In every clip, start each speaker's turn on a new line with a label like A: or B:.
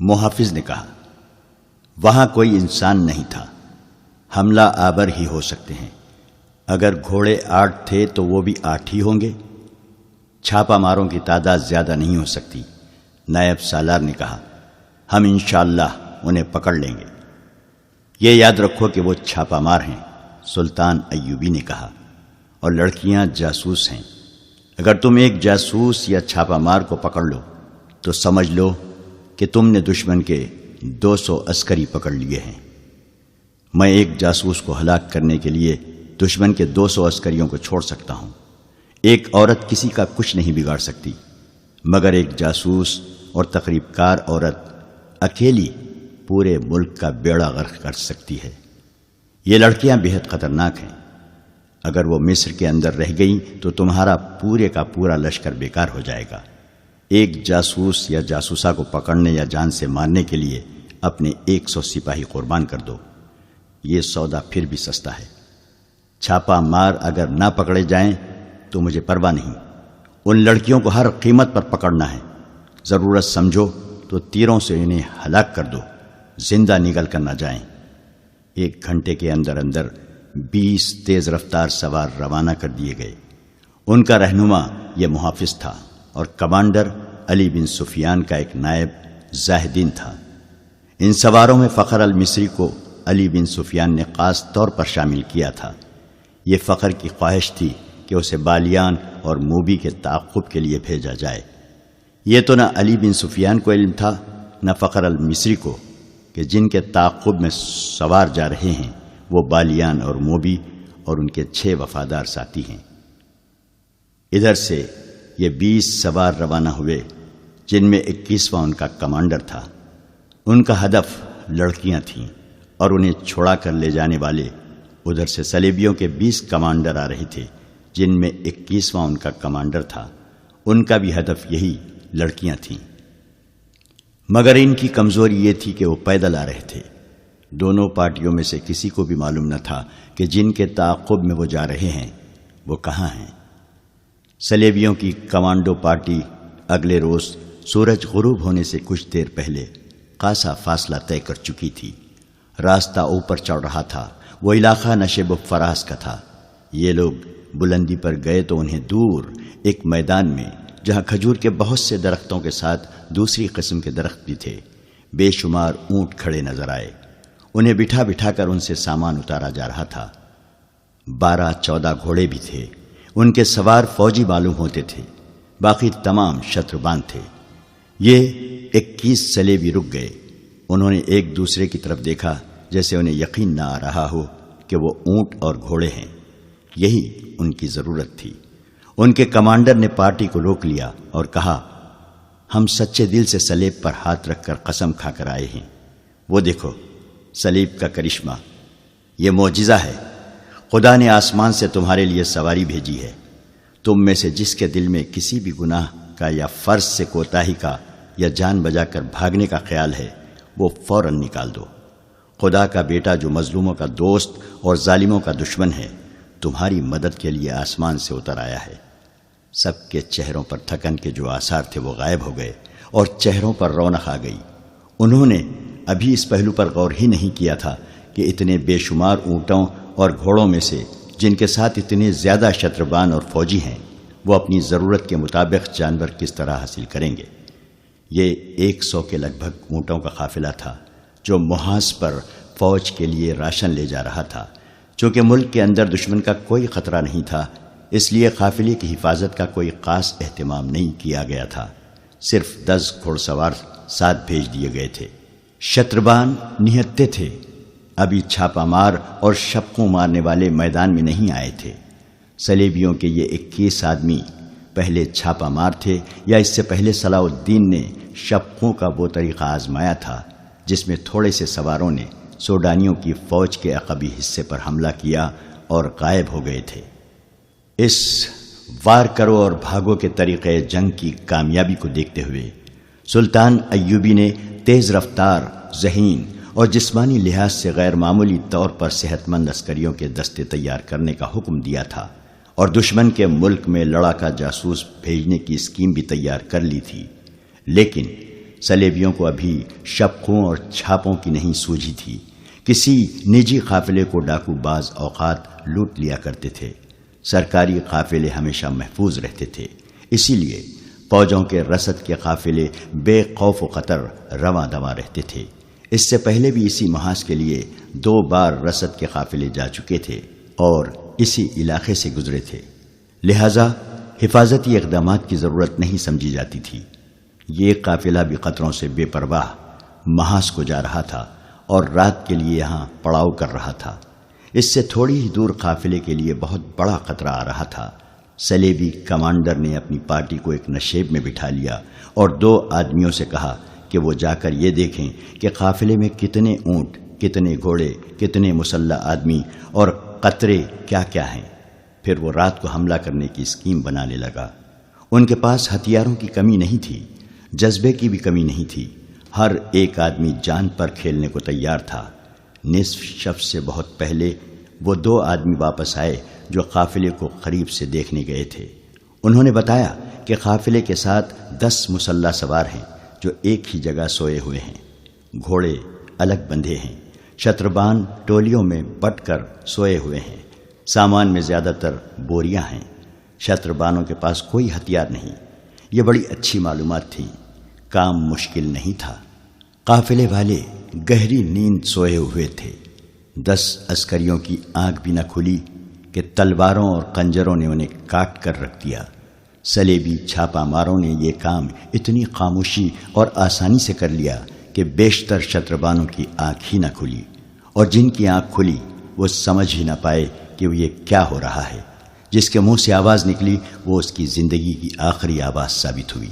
A: محافظ نے کہا، وہاں کوئی انسان نہیں تھا، حملہ آور ہی ہو سکتے ہیں، اگر گھوڑے 8 تھے تو وہ بھی 8 ہی ہوں گے، چھاپا ماروں کی تعداد زیادہ نہیں ہو سکتی۔ نائب سالار نے کہا، ہم انشاءاللہ انہیں پکڑ لیں گے، یہ یاد رکھو کہ وہ چھاپا مار ہیں۔ سلطان ایوبی نے کہا، اور لڑکیاں جاسوس ہیں، اگر تم ایک جاسوس یا چھاپا مار کو پکڑ لو تو سمجھ لو کہ تم نے دشمن کے 200 عسکری پکڑ لیے ہیں۔ میں ایک جاسوس کو ہلاک کرنے کے لیے دشمن کے 200 عسکریوں کو چھوڑ سکتا ہوں۔ ایک عورت کسی کا کچھ نہیں بگاڑ سکتی، مگر ایک جاسوس اور تقریب کار عورت اکیلی پورے ملک کا بیڑا غرق کر سکتی ہے۔ یہ لڑکیاں بہت خطرناک ہیں، اگر وہ مصر کے اندر رہ گئیں تو تمہارا پورے کا پورا لشکر بیکار ہو جائے گا۔ ایک جاسوس یا جاسوسہ کو پکڑنے یا جان سے مارنے کے لیے اپنے 100 سپاہی قربان کر دو، یہ سودا پھر بھی سستا ہے۔ چھاپا مار اگر نہ پکڑے جائیں تو مجھے پرواہ نہیں، ان لڑکیوں کو ہر قیمت پر پکڑنا ہے، ضرورت سمجھو تو تیروں سے انہیں ہلاک کر دو، زندہ نگل کر نہ جائیں۔ 1 گھنٹے کے اندر اندر 20 تیز رفتار سوار روانہ کر دیے گئے۔ ان کا رہنما یہ محافظ تھا اور کمانڈر علی بن سفیان کا ایک نائب زاہدین تھا۔ ان سواروں میں فخر المصری کو علی بن سفیان نے خاص طور پر شامل کیا تھا۔ یہ فخر کی خواہش تھی کہ اسے بالیان اور موبی کے تعاقب کے لیے بھیجا جائے۔ یہ تو نہ علی بن سفیان کو علم تھا نہ فخر المصری کو کہ جن کے تعاقب میں سوار جا رہے ہیں وہ بالیان اور موبی اور ان کے 6 وفادار ساتھی ہیں۔ ادھر سے یہ 20 سوار روانہ ہوئے، جن میں 21واں ان کا کمانڈر تھا۔ ان کا ہدف لڑکیاں تھیں اور انہیں چھوڑا کر لے جانے والے ادھر سے صلیبیوں کے 20 کمانڈر آ رہے تھے، جن میں 21واں ان کا کمانڈر تھا۔ ان کا بھی ہدف یہی لڑکیاں تھیں، مگر ان کی کمزوری یہ تھی کہ وہ پیدل آ رہے تھے۔ دونوں پارٹیوں میں سے کسی کو بھی معلوم نہ تھا کہ جن کے تعاقب میں وہ جا رہے ہیں وہ کہاں ہیں۔ صلیبیوں کی کمانڈو پارٹی اگلے روز سورج غروب ہونے سے کچھ دیر پہلے خاصا فاصلہ طے کر چکی تھی۔ راستہ اوپر چڑھ رہا تھا، وہ علاقہ نشیب و فراز کا تھا۔ یہ لوگ بلندی پر گئے تو انہیں دور ایک میدان میں، جہاں کھجور کے بہت سے درختوں کے ساتھ دوسری قسم کے درخت بھی تھے، بے شمار اونٹ کھڑے نظر آئے۔ انہیں بٹھا بٹھا کر ان سے سامان اتارا جا رہا تھا۔ 12-14 گھوڑے بھی تھے، ان کے سوار فوجی معلوم ہوتے تھے، باقی تمام شتربان تھے۔ یہ 21 صلیبی رک گئے۔ انہوں نے ایک دوسرے کی طرف دیکھا، جیسے انہیں یقین نہ آ رہا ہو کہ وہ اونٹ اور گھوڑے ہیں، یہی ان کی ضرورت تھی۔ ان کے کمانڈر نے پارٹی کو روک لیا اور کہا، ہم سچے دل سے صلیب پر ہاتھ رکھ کر قسم کھا کر آئے ہیں۔ وہ دیکھو صلیب کا کرشمہ، یہ معجزہ ہے۔ خدا نے آسمان سے تمہارے لیے سواری بھیجی ہے۔ تم میں سے جس کے دل میں کسی بھی گناہ کا یا فرض سے کوتاہی کا یا جان بجا کر بھاگنے کا خیال ہے، وہ فوراً نکال دو۔ خدا کا بیٹا جو مظلوموں کا دوست اور ظالموں کا دشمن ہے، تمہاری مدد کے لیے آسمان سے اتر آیا ہے۔ سب کے چہروں پر تھکن کے جو آثار تھے وہ غائب ہو گئے اور چہروں پر رونق آ گئی۔ انہوں نے ابھی اس پہلو پر غور ہی نہیں کیا تھا کہ اتنے بے شمار اونٹوں اور گھوڑوں میں سے جن کے ساتھ اتنے زیادہ شتربان اور فوجی ہیں، وہ اپنی ضرورت کے مطابق جانور کس طرح حاصل کریں گے۔ یہ 100 کے لگ بھگ اونٹوں کا قافلہ تھا جو محاذ پر فوج کے لیے راشن لے جا رہا تھا۔ چونکہ ملک کے اندر دشمن کا کوئی خطرہ نہیں تھا، اس لیے قافلے کی حفاظت کا کوئی خاص اہتمام نہیں کیا گیا تھا، صرف 10 گھوڑ سوار ساتھ بھیج دیے گئے تھے۔ شتربان نہتے تھے، ابھی چھاپا مار اور شپقوں مارنے والے میدان میں نہیں آئے تھے۔ صلیبیوں کے یہ 21 آدمی پہلے چھاپا مار تھے، یا اس سے پہلے صلاح الدین نے شپقوں کا وہ طریقہ آزمایا تھا جس میں تھوڑے سے سواروں نے سوڈانیوں کی فوج کے عقبی حصے پر حملہ کیا اور غائب ہو گئے تھے۔ اس وار کرو اور بھاگو کے طریقے جنگ کی کامیابی کو دیکھتے ہوئے سلطان ایوبی نے تیز رفتار، ذہین اور جسمانی لحاظ سے غیر معمولی طور پر صحت مند عسکریوں کے دستے تیار کرنے کا حکم دیا تھا، اور دشمن کے ملک میں لڑاکا جاسوس بھیجنے کی اسکیم بھی تیار کر لی تھی۔ لیکن سلیبیوں کو ابھی شبقوں اور چھاپوں کی نہیں سوجھی تھی۔ کسی نجی قافلے کو ڈاکو بعض اوقات لوٹ لیا کرتے تھے۔ سرکاری قافلے ہمیشہ محفوظ رہتے تھے، اسی لیے فوجوں کے رسد کے قافلے بے خوف و خطر رواں دواں رہتے تھے۔ اس سے پہلے بھی اسی محاذ کے لیے 2 بار رسد کے قافلے جا چکے تھے اور اسی علاقے سے گزرے تھے، لہذا حفاظتی اقدامات کی ضرورت نہیں سمجھی جاتی تھی۔ یہ قافلہ بھی خطروں سے بے پرواہ محاذ کو جا رہا تھا اور رات کے لیے یہاں پڑاؤ کر رہا تھا۔ اس سے تھوڑی ہی دور قافلے کے لیے بہت بڑا خطرہ آ رہا تھا۔ سلیبی کمانڈر نے اپنی پارٹی کو ایک نشیب میں بٹھا لیا اور 2 آدمیوں سے کہا کہ وہ جا کر یہ دیکھیں کہ قافلے میں کتنے اونٹ، کتنے گھوڑے، کتنے مسلح آدمی اور قطرے کیا کیا ہیں۔ پھر وہ رات کو حملہ کرنے کی اسکیم بنانے لگا۔ ان کے پاس ہتھیاروں کی کمی نہیں تھی، جذبے کی بھی کمی نہیں تھی۔ ہر ایک آدمی جان پر کھیلنے کو تیار تھا۔ نصف شب سے بہت پہلے وہ 2 آدمی واپس آئے جو قافلے کو قریب سے دیکھنے گئے تھے۔ انہوں نے بتایا کہ قافلے کے ساتھ 10 مسلح سوار ہیں جو ایک ہی جگہ سوئے ہوئے ہیں۔ گھوڑے الگ بندھے ہیں، شتربان ٹولیوں میں بٹ کر سوئے ہوئے ہیں۔ سامان میں زیادہ تر بوریاں ہیں۔ شتربانوں کے پاس کوئی ہتھیار نہیں۔ یہ بڑی اچھی معلومات تھی، کام مشکل نہیں تھا۔ قافلے والے گہری نیند سوئے ہوئے تھے۔ 10 عسکریوں کی آنکھ بھی نہ کھلی کہ تلواروں اور خنجروں نے انہیں کاٹ کر رکھ دیا۔ سلیبی چھاپا ماروں نے یہ کام اتنی خاموشی اور آسانی سے کر لیا کہ بیشتر شتربانوں کی آنکھ ہی نہ کھلی، اور جن کی آنکھ کھلی وہ سمجھ ہی نہ پائے کہ یہ کیا ہو رہا ہے۔ جس کے منہ سے آواز نکلی وہ اس کی زندگی کی آخری آواز ثابت ہوئی۔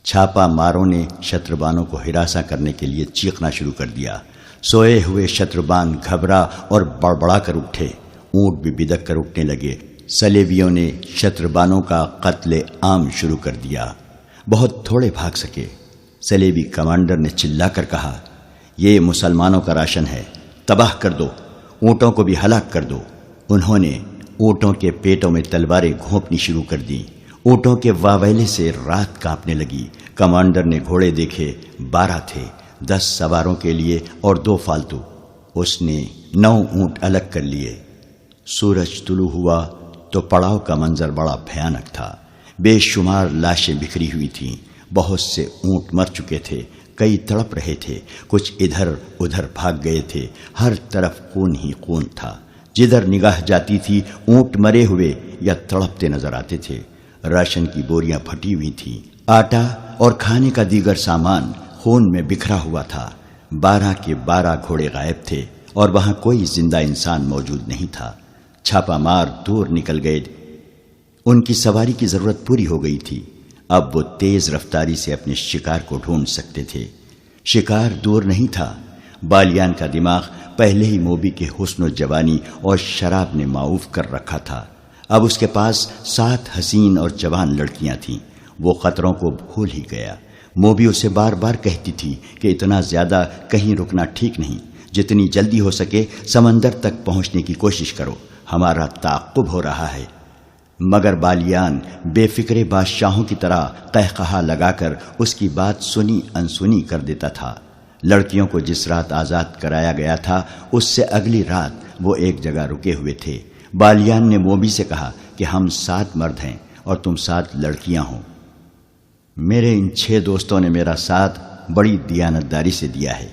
A: چھاپا ماروں نے شتربانوں کو ہراساں کرنے کے لیے چیخنا شروع کر دیا۔ سوئے ہوئے شتربان گھبرا اور بڑبڑا کر اٹھے، اونٹ بھی بدک کر اٹھنے لگے۔ سلیبیوں نے شتربانوں کا قتل عام شروع کر دیا۔ بہت تھوڑے بھاگ سکے۔ سلیبی کمانڈر نے چلا کر کہا، یہ مسلمانوں کا راشن ہے، تباہ کر دو، اونٹوں کو بھی ہلاک کر دو۔ انہوں نے اونٹوں کے پیٹوں میں تلواریں گھونپنی شروع کر دیں۔ اونٹوں کے واویلے سے رات کانپنے لگی۔ کمانڈر نے گھوڑے دیکھے، 12 تھے، 10 سواروں کے لیے اور 2 فالتو۔ اس نے 9 اونٹ الگ کر لیے۔ سورج طلوع ہوا تو پڑاؤ کا منظر بڑا بھیانک تھا۔ بے شمار لاشیں بکھری ہوئی تھیں۔ بہت سے اونٹ مر چکے تھے، کئی تڑپ رہے تھے، کچھ ادھر ادھر بھاگ گئے تھے۔ ہر طرف خون ہی خون تھا۔ جدھر نگاہ جاتی تھی اونٹ مرے ہوئے یا تڑپتے نظر آتے تھے۔ راشن کی بوریاں پھٹی ہوئی تھیں۔ آٹا اور کھانے کا دیگر سامان خون میں بکھرا ہوا تھا۔ 12 کے 12 گھوڑے غائب تھے اور وہاں کوئی زندہ انسان موجود نہیں تھا۔ چھاپا مار دور نکل گئے۔ ان کی سواری کی ضرورت پوری ہو گئی تھی۔ اب وہ تیز رفتاری سے اپنے شکار کو ڈھونڈ سکتے تھے۔ شکار دور نہیں تھا۔ بالیان کا دماغ پہلے ہی موبی کے حسن و جوانی اور شراب نے معاف کر رکھا تھا۔ اب اس کے پاس 7 حسین اور جوان لڑکیاں تھیں۔ وہ خطروں کو بھول ہی گیا۔ موبی اسے بار بار کہتی تھی کہ اتنا زیادہ کہیں رکنا ٹھیک نہیں، جتنی جلدی ہو سکے سمندر تک پہنچنے کی کوشش کرو، ہمارا تعاقب ہو رہا ہے۔ مگر بالیان بے فکر بادشاہوں کی طرح قہقہا لگا کر اس کی بات سنی انسنی کر دیتا تھا۔ لڑکیوں کو جس رات آزاد کرایا گیا تھا اس سے اگلی رات وہ ایک جگہ رکے ہوئے تھے۔ بالیان نے موبی سے کہا کہ ہم 7 مرد ہیں اور تم 7 لڑکیاں ہو۔ میرے ان 6 دوستوں نے میرا ساتھ بڑی دیانتداری سے دیا ہے۔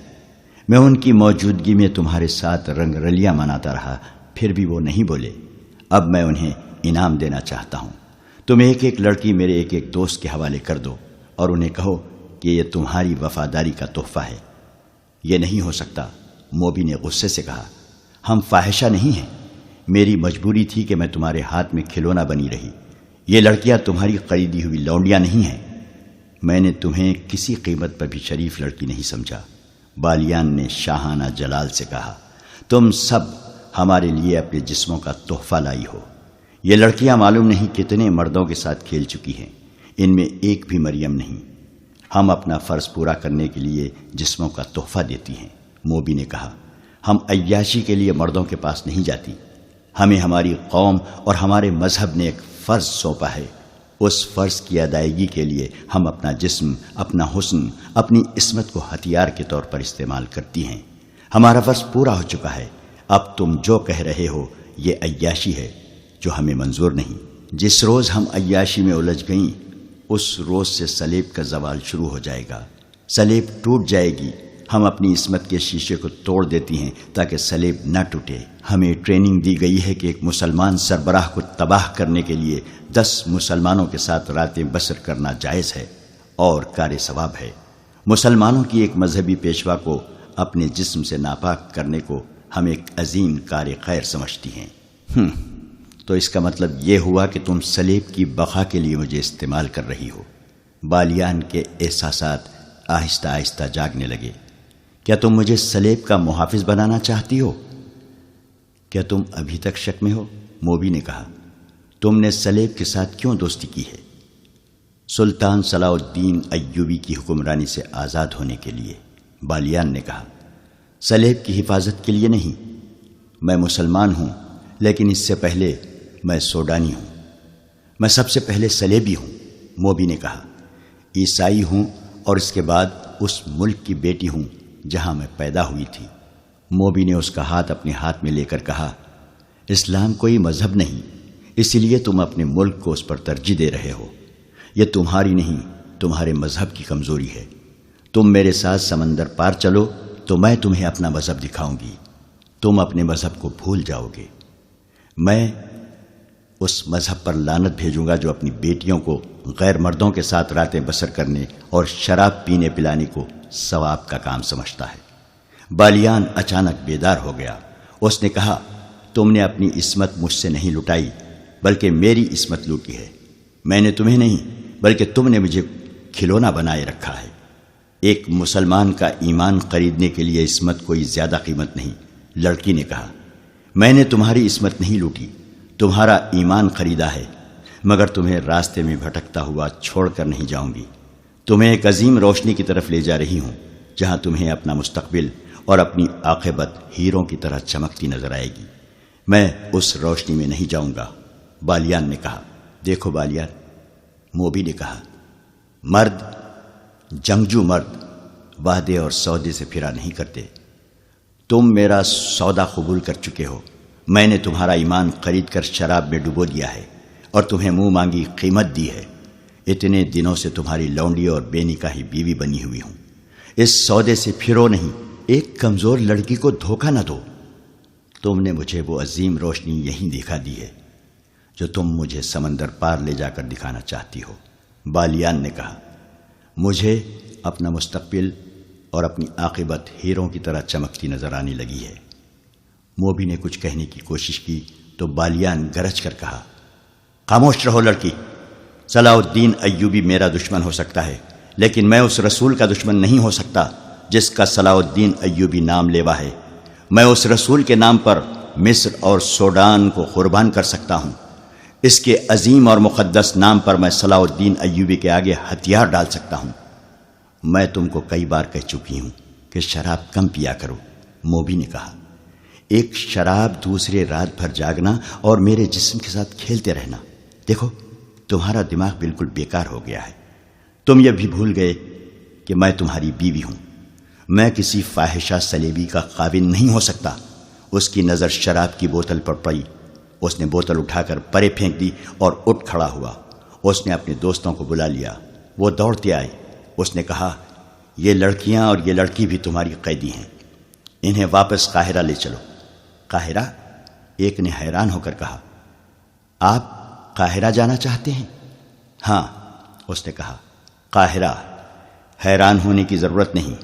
A: میں ان کی موجودگی میں تمہارے ساتھ رنگ رلیاں مناتا رہا، پھر بھی وہ نہیں بولے۔ اب میں انہیں انعام دینا چاہتا ہوں۔ تم ایک ایک لڑکی میرے ایک ایک دوست کے حوالے کر دو اور انہیں کہو کہ یہ تمہاری وفاداری کا تحفہ ہے۔ یہ نہیں ہو سکتا، موبی نے غصے سے کہا۔ ہم فاحشہ نہیں ہیں، میری مجبوری تھی کہ میں تمہارے ہاتھ میں کھلونا بنی رہی۔ یہ لڑکیاں تمہاری خریدی ہوئی لونڈیاں نہیں ہیں۔ میں نے تمہیں کسی قیمت پر بھی شریف لڑکی نہیں سمجھا۔ بالیان نے شاہانہ جلال سے کہا، تم سب ہمارے لیے اپنے جسموں کا تحفہ لائی ہو۔ یہ لڑکیاں معلوم نہیں کتنے مردوں کے ساتھ کھیل چکی ہیں، ان میں ایک بھی مریم نہیں۔ ہم اپنا فرض پورا کرنے کے لیے جسموں کا تحفہ دیتی ہیں۔ موبی نے کہا، ہم عیاشی کے لیے مردوں کے پاس نہیں جاتی، ہمیں ہماری قوم اور ہمارے مذہب نے ایک فرض سونپا ہے۔ اس فرض کی ادائیگی کے لیے ہم اپنا جسم، اپنا حسن، اپنی عصمت کو ہتھیار کے طور پر استعمال کرتی ہیں۔ ہمارا فرض پورا ہو چکا ہے، اب تم جو کہہ رہے ہو یہ عیاشی ہے جو ہمیں منظور نہیں۔ جس روز ہم عیاشی میں الجھ گئیں اس روز سے صلیب کا زوال شروع ہو جائے گا، صلیب ٹوٹ جائے گی۔ ہم اپنی عصمت کے شیشے کو توڑ دیتی ہیں تاکہ صلیب نہ ٹوٹے۔ ہمیں ٹریننگ دی گئی ہے کہ ایک مسلمان سربراہ کو تباہ کرنے کے لیے 10 مسلمانوں کے ساتھ راتیں بسر کرنا جائز ہے اور کار ثواب ہے۔ مسلمانوں کی ایک مذہبی پیشوا کو اپنے جسم سے ناپاک کرنے کو ہم ایک عظیم کار خیر سمجھتی ہیں۔ تو اس کا مطلب یہ ہوا کہ تم صلیب کی بقا کے لیے مجھے استعمال کر رہی ہو۔ بالیان کے احساسات آہستہ آہستہ جاگنے لگے۔ کیا تم مجھے صلیب کا محافظ بنانا چاہتی ہو؟ کیا تم ابھی تک شک میں ہو؟ موبی نے کہا۔ تم نے صلیب کے ساتھ کیوں دوستی کی ہے؟ سلطان صلاح الدین ایوبی کی حکمرانی سے آزاد ہونے کے لیے، بالیان نے کہا۔ صلیب کی حفاظت کے لیے نہیں۔ میں مسلمان ہوں لیکن اس سے پہلے میں سوڈانی ہوں۔ میں سب سے پہلے صلیبی ہوں، موبی نے کہا۔ عیسائی ہوں اور اس کے بعد اس ملک کی بیٹی ہوں جہاں میں پیدا ہوئی تھی۔ موبی نے اس کا ہاتھ اپنے ہاتھ میں لے کر کہا، اسلام کوئی مذہب نہیں، اسی لیے تم اپنے ملک کو اس پر ترجیح دے رہے ہو۔ یہ تمہاری نہیں، تمہارے مذہب کی کمزوری ہے۔ تم میرے ساتھ سمندر پار چلو تو میں تمہیں اپنا مذہب دکھاؤں گی، تم اپنے مذہب کو بھول جاؤ گے۔ میں اس مذہب پر لعنت بھیجوں گا جو اپنی بیٹیوں کو غیر مردوں کے ساتھ راتیں بسر کرنے اور شراب پینے پلانے کو ثواب کا کام سمجھتا ہے۔ بالیان اچانک بیدار ہو گیا۔ اس نے کہا، تم نے اپنی عصمت مجھ سے نہیں لٹائی بلکہ میری عصمت لوٹی ہے۔ میں نے تمہیں نہیں بلکہ تم نے مجھے کھلونا بنائے رکھا ہے۔ ایک مسلمان کا ایمان خریدنے کے لیے عصمت کوئی زیادہ قیمت نہیں، لڑکی نے کہا۔ میں نے تمہاری عصمت نہیں لوٹی، تمہارا ایمان خریدا ہے، مگر تمہیں راستے میں بھٹکتا ہوا چھوڑ کر نہیں جاؤں گی۔ تمہیں ایک عظیم روشنی کی طرف لے جا رہی ہوں جہاں تمہیں اپنا مستقبل اور اپنی عاقبت ہیروں کی طرح چمکتی نظر آئے گی۔ میں اس روشنی میں نہیں جاؤں گا، بالیان نے کہا۔ دیکھو بالیان، موبی نے کہا، مرد، جنگجو مرد وعدے اور سودے سے پھرا نہیں کرتے۔ تم میرا سودا قبول کر چکے ہو۔ میں نے تمہارا ایمان خرید کر شراب میں ڈبو دیا ہے اور تمہیں منہ مانگی قیمت دی ہے۔ اتنے دنوں سے تمہاری لونڈی اور بے نکاحی بیوی بنی ہوئی ہوں۔ اس سودے سے پھرو نہیں، ایک کمزور لڑکی کو دھوکہ نہ دو۔ تم نے مجھے وہ عظیم روشنی یہیں دکھا دی ہے جو تم مجھے سمندر پار لے جا کر دکھانا چاہتی ہو، بالیان نے کہا۔ مجھے اپنا مستقبل اور اپنی عاقبت ہیروں کی طرح چمکتی نظر آنے لگی ہے۔ موبی نے کچھ کہنے کی کوشش کی تو بالیان گرج کر کہا، خاموش رہو لڑکی۔ صلاح الدین ایوبی میرا دشمن ہو سکتا ہے لیکن میں اس رسول کا دشمن نہیں ہو سکتا جس کا صلاح الدین ایوبی نام لیوا ہے۔ میں اس رسول کے نام پر مصر اور سوڈان کو قربان کر سکتا ہوں۔ اس کے عظیم اور مقدس نام پر میں صلاح الدین ایوبی کے آگے ہتھیار ڈال سکتا ہوں۔ میں تم کو کئی بار کہہ چکی ہوں کہ شراب کم پیا کرو، موبی نے کہا۔ ایک شراب دوسرے رات بھر جاگنا اور میرے جسم کے ساتھ کھیلتے رہنا۔ دیکھو تمہارا دماغ بالکل بیکار ہو گیا ہے۔ تم یہ بھی بھول گئے کہ میں تمہاری بیوی ہوں۔ میں کسی فاحشہ صلیبی کا خاوند نہیں ہو سکتا۔ اس کی نظر شراب کی بوتل پر پڑی۔ اس نے بوتل اٹھا کر پرے پھینک دی اور اٹھ کھڑا ہوا۔ اس نے اپنے دوستوں کو بلا لیا، وہ دوڑتے آئے۔ اس نے کہا، یہ لڑکیاں اور یہ لڑکی بھی تمہاری قیدی ہیں، انہیں واپس قاہرہ لے چلو۔ قاہرہ؟ ایک نے حیران ہو کر کہا، آپ قاہرہ جانا چاہتے ہیں؟ ہاں، اس نے کہا، قاہرہ۔ حیران ہونے کی ضرورت نہیں،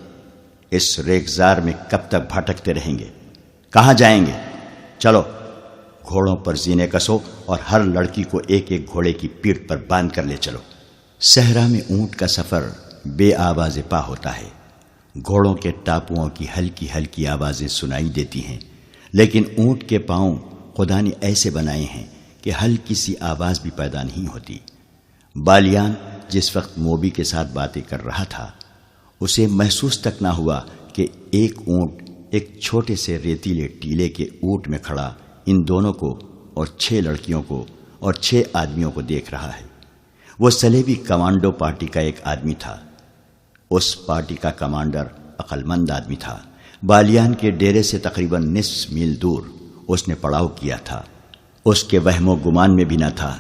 A: اس ریگزار میں کب تک بھٹکتے رہیں گے؟ کہاں جائیں گے؟ چلو گھوڑوں پر زینے کسو اور ہر لڑکی کو ایک ایک گھوڑے کی پیٹھ پر باندھ کر لے چلو۔ صحرا میں اونٹ کا سفر بے آواز پا ہوتا ہے۔ گھوڑوں کے ٹاپوؤں کی ہلکی ہلکی آوازیں سنائی دیتی ہیں، لیکن اونٹ کے پاؤں خدا نے ایسے بنائے ہیں کہ ہلکی سی آواز بھی پیدا نہیں ہوتی۔ بالیان جس وقت موبی کے ساتھ باتیں کر رہا تھا، اسے محسوس تک نہ ہوا کہ ایک اونٹ ایک چھوٹے سے ریتیلے ٹیلے کے اونٹ میں کھڑا ان دونوں کو اور 6 لڑکیوں کو اور 6 آدمیوں کو دیکھ رہا ہے۔ وہ صلیبی کمانڈو پارٹی کا ایک آدمی تھا۔ اس پارٹی کا کمانڈر عقل مند آدمی تھا۔ بالیان کے ڈیرے سے تقریباً نصف میل دور اس نے پڑاؤ کیا تھا۔ اس کے وہم و گمان میں بھی نہ تھا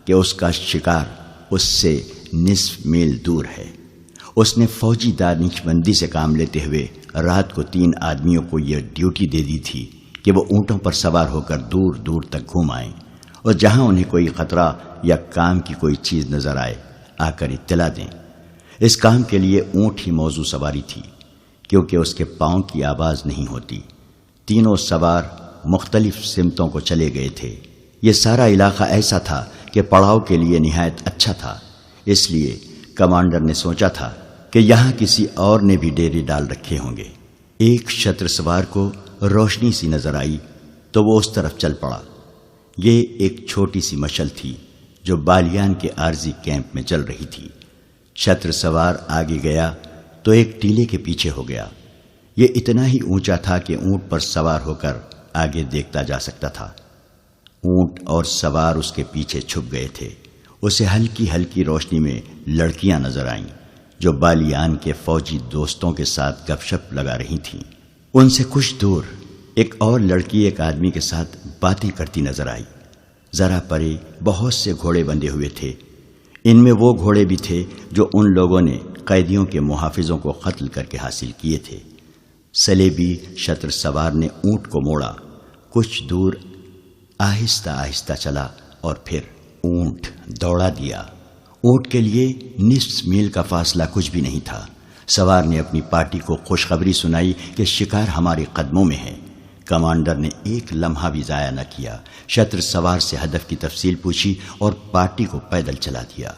A: کہ اس کا شکار اس سے نصف میل دور ہے۔ اس نے فوجی دانش مندی سے کام لیتے ہوئے رات کو 3 آدمیوں کو یہ ڈیوٹی دے دی تھی کہ وہ اونٹوں پر سوار ہو کر دور دور تک گھوم آئیں اور جہاں انہیں کوئی خطرہ یا کام کی کوئی چیز نظر آئے آ کر اطلاع دیں۔ اس کام کے لیے اونٹ ہی موزوں سواری تھی، کیونکہ اس کے پاؤں کی آواز نہیں ہوتی۔ تینوں سوار مختلف سمتوں کو چلے گئے تھے۔ یہ سارا علاقہ ایسا تھا کہ پڑاؤ کے لیے نہایت اچھا تھا، اس لیے کمانڈر نے سوچا تھا کہ یہاں کسی اور نے بھی ڈیرے ڈال رکھے ہوں گے۔ ایک شتر سوار کو روشنی سی نظر آئی تو وہ اس طرف چل پڑا۔ یہ ایک چھوٹی سی مشل تھی جو بالیان کے عارضی کیمپ میں جل رہی تھی۔ شتر سوار آگے گیا تو ایک ٹیلے کے پیچھے ہو گیا۔ یہ اتنا ہی اونچا تھا کہ اونٹ پر سوار ہو کر آگے دیکھتا جا سکتا تھا۔ اونٹ اور سوار اس کے پیچھے چھپ گئے تھے۔ اسے ہلکی ہلکی روشنی میں لڑکیاں نظر آئیں جو بالیان کے فوجی دوستوں کے ساتھ گپ شپ لگا رہی تھیں۔ ان سے کچھ دور ایک اور لڑکی ایک آدمی کے ساتھ باتیں کرتی نظر آئی۔ ذرا پرے بہت سے گھوڑے بندھے ہوئے تھے۔ ان میں وہ گھوڑے بھی تھے جو ان لوگوں نے قیدیوں کے محافظوں کو قتل کر کے حاصل کیے تھے۔ صلیبی شتر سوار نے اونٹ کو موڑا، کچھ دور آہستہ آہستہ چلا اور پھر اونٹ دوڑا دیا۔ اونٹ کے لیے نصف میل کا فاصلہ کچھ بھی نہیں تھا۔ سوار نے اپنی پارٹی کو خوشخبری سنائی کہ شکار ہمارے قدموں میں ہے۔ کمانڈر نے ایک لمحہ بھی ضائع نہ کیا، شتر سوار سے ہدف کی تفصیل پوچھی اور پارٹی کو پیدل چلا دیا۔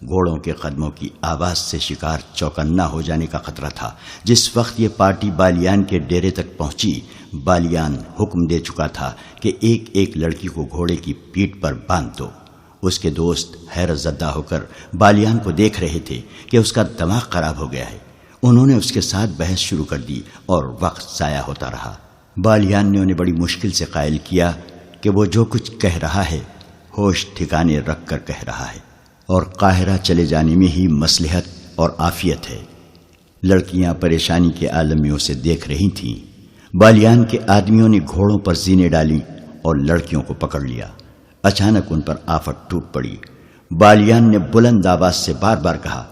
A: گھوڑوں کے قدموں کی آواز سے شکار چوکنا ہو جانے کا خطرہ تھا۔ جس وقت یہ پارٹی بالیان کے ڈیرے تک پہنچی، بالیان حکم دے چکا تھا کہ ایک ایک لڑکی کو گھوڑے کی پیٹھ پر باندھ دو۔ اس کے دوست حیرت زدہ ہو کر بالیان کو دیکھ رہے تھے کہ اس کا دماغ خراب ہو گیا ہے۔ انہوں نے اس کے ساتھ بحث شروع کر دی اور وقت ضائع ہوتا رہا۔ بالیان نے انہیں بڑی مشکل سے قائل کیا کہ وہ جو کچھ کہہ رہا ہے ہوش ٹھکانے رکھ کر کہہ رہا ہے اور قاہرہ چلے جانے میں ہی مصلحت اور عافیت ہے۔ لڑکیاں پریشانی کے عالم میں اسے دیکھ رہی تھیں۔ بالیان کے آدمیوں نے گھوڑوں پر زینے ڈالی اور لڑکیوں کو پکڑ لیا۔ اچانک ان پر آفت ٹوٹ پڑی۔ بالیان نے بلند آواز سے بار بار کہا،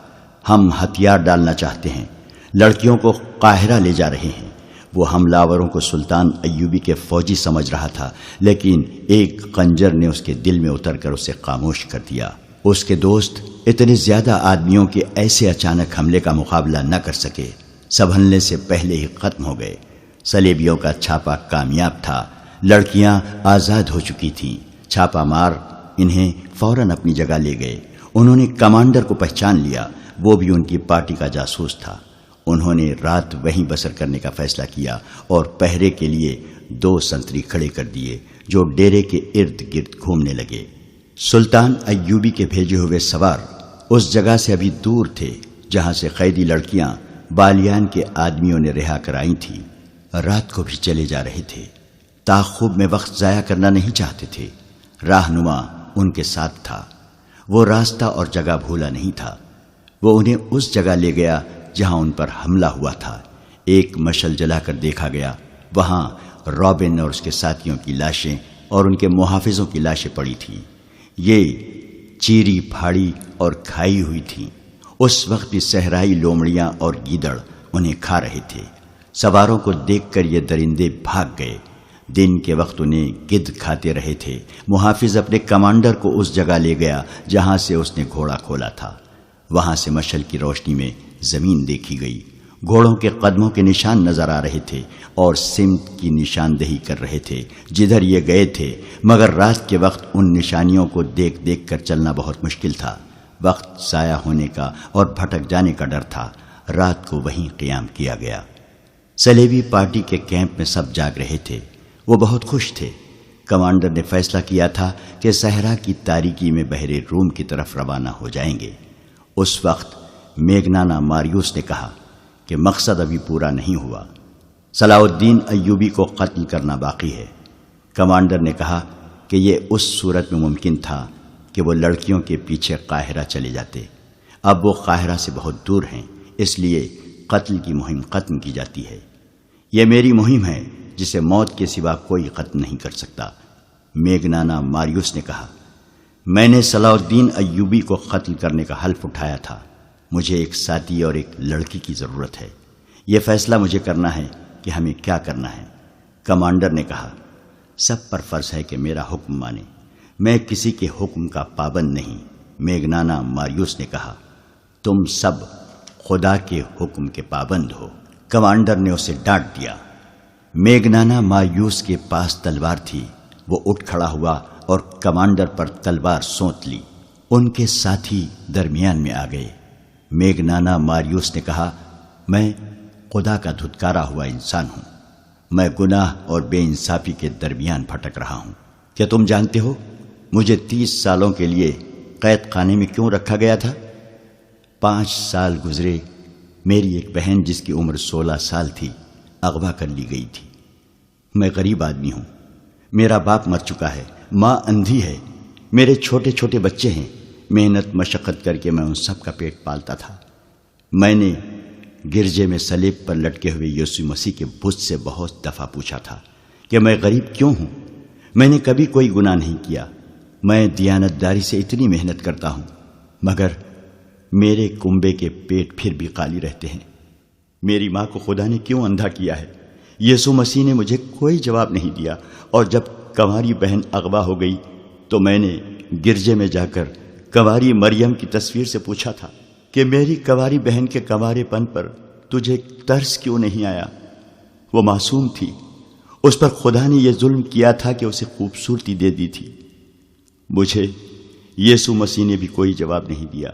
A: ہم ہتھیار ڈالنا چاہتے ہیں، لڑکیوں کو قاہرہ لے جا رہے ہیں۔ وہ حملہ آوروں کو سلطان ایوبی کے فوجی سمجھ رہا تھا، لیکن ایک خنجر نے اس کے دل میں اتر کر اسے خاموش کر دیا۔ اس کے دوست اتنے زیادہ آدمیوں کے ایسے اچانک حملے کا مقابلہ نہ کر سکے، سنبھلنے سے پہلے ہی ختم ہو گئے۔ صلیبیوں کا چھاپا کامیاب تھا، لڑکیاں آزاد ہو چکی تھیں۔ چھاپا مار انہیں فوراً اپنی جگہ لے گئے۔ انہوں نے کمانڈر کو پہچان لیا، وہ بھی ان کی پارٹی کا جاسوس تھا۔ انہوں نے رات وہیں بسر کرنے کا فیصلہ کیا اور پہرے کے لیے 2 سنتری کھڑے کر دیے جو ڈیرے کے ارد گرد گھومنے لگے۔ سلطان ایوبی کے بھیجے ہوئے سوار اس جگہ سے ابھی دور تھے جہاں سے قیدی لڑکیاں بالیان کے آدمیوں نے رہا کرائی تھیں۔ رات کو بھی چلے جا رہے تھے، تعاقب میں وقت ضائع کرنا نہیں چاہتے تھے۔ راہنما ان کے ساتھ تھا، وہ راستہ اور جگہ بھولا نہیں تھا۔ وہ انہیں اس جگہ لے گیا جہاں ان پر حملہ ہوا تھا۔ ایک مشل جلا کر دیکھا گیا، وہاں رابن اور اس کے ساتھیوں کی لاشیں اور ان کے محافظوں کی لاشیں پڑی تھیں۔ یہ چیری پھاڑی اور کھائی ہوئی تھیں۔ اس وقت بھی صحرائی لومڑیاں اور گیدڑ انہیں کھا رہے تھے۔ سواروں کو دیکھ کر یہ درندے بھاگ گئے۔ دن کے وقت انہیں گدھ کھاتے رہے تھے۔ محافظ اپنے کمانڈر کو اس جگہ لے گیا جہاں سے اس نے گھوڑا کھولا تھا۔ وہاں سے مشل کی روشنی میں زمین دیکھی گئی۔ گھوڑوں کے قدموں کے نشان نظر آ رہے تھے اور سمت کی نشاندہی کر رہے تھے جدھر یہ گئے تھے، مگر رات کے وقت ان نشانیوں کو دیکھ دیکھ کر چلنا بہت مشکل تھا۔ وقت ضائع ہونے کا اور بھٹک جانے کا ڈر تھا۔ رات کو وہیں قیام کیا گیا۔ صلیبی پارٹی کے کیمپ میں سب جاگ رہے تھے، وہ بہت خوش تھے۔ کمانڈر نے فیصلہ کیا تھا کہ صحرا کی تاریکی میں بحر روم کی طرف روانہ ہو جائیں گے۔ اس وقت میگنانا ماریوس نے کہا کہ مقصد ابھی پورا نہیں ہوا، صلاح الدین ایوبی کو قتل کرنا باقی ہے۔ کمانڈر نے کہا کہ یہ اس صورت میں ممکن تھا کہ وہ لڑکیوں کے پیچھے قاہرہ چلے جاتے۔ اب وہ قاہرہ سے بہت دور ہیں، اس لیے قتل کی مہم ختم کی جاتی ہے۔ یہ میری مہم ہے جسے موت کے سوا کوئی ختم نہیں کر سکتا۔ میگنانا ماریوس نے کہا، میں نے صلاح الدین ایوبی کو قتل کرنے کا حلف اٹھایا تھا۔ مجھے ایک ساتھی اور ایک لڑکی کی ضرورت ہے۔ یہ فیصلہ مجھے کرنا ہے کہ ہمیں کیا کرنا ہے۔ کمانڈر نے کہا، سب پر فرض ہے کہ میرا حکم مانے، میں کسی کے حکم کا پابند نہیں۔ میگنانا ماریوس نے کہا، تم سب خدا کے حکم کے پابند ہو۔ کمانڈر نے اسے ڈانٹ دیا۔ میگنانا ماریوس کے پاس تلوار تھی۔ وہ اٹھ کھڑا ہوا اور کمانڈر پر تلوار سونت لی۔ ان کے ساتھی درمیان میں آ گئے۔ میگنانا ماریوس نے کہا، میں خدا کا دھتکارا ہوا انسان ہوں۔ میں گناہ اور بے انصافی کے درمیان بھٹک رہا ہوں۔ کیا تم جانتے ہو مجھے 30 سالوں کے لیے قید خانے میں کیوں رکھا گیا تھا؟ 5 سال گزرے، میری ایک بہن جس کی عمر 16 سال تھی اغوا کر لی گئی تھی۔ میں غریب آدمی ہوں، میرا باپ مر چکا ہے، ماں اندھی ہے، میرے چھوٹے چھوٹے بچے ہیں۔ محنت مشقت کر کے میں ان سب کا پیٹ پالتا تھا۔ میں نے گرجے میں صلیب پر لٹکے ہوئے یسوع مسیح کے بت سے بہت دفعہ پوچھا تھا کہ میں غریب کیوں ہوں۔ میں نے کبھی کوئی گناہ نہیں کیا۔ میں دیانتداری سے اتنی محنت کرتا ہوں، مگر میرے کنبے کے پیٹ پھر بھی خالی رہتے ہیں۔ میری ماں کو خدا نے کیوں اندھا کیا ہے؟ یسوع مسیح نے مجھے کوئی جواب نہیں دیا، اور جب کنواری بہن اغوا ہو گئی تو میں نے گرجے میں جا کر کنواری مریم کی تصویر سے پوچھا تھا کہ میری کنواری بہن کے کنوارے پن پر تجھے ترس کیوں نہیں آیا؟ وہ معصوم تھی، اس پر خدا نے یہ ظلم کیا تھا کہ اسے خوبصورتی دے دی تھی۔ مجھے یسوع مسیح نے بھی کوئی جواب نہیں دیا،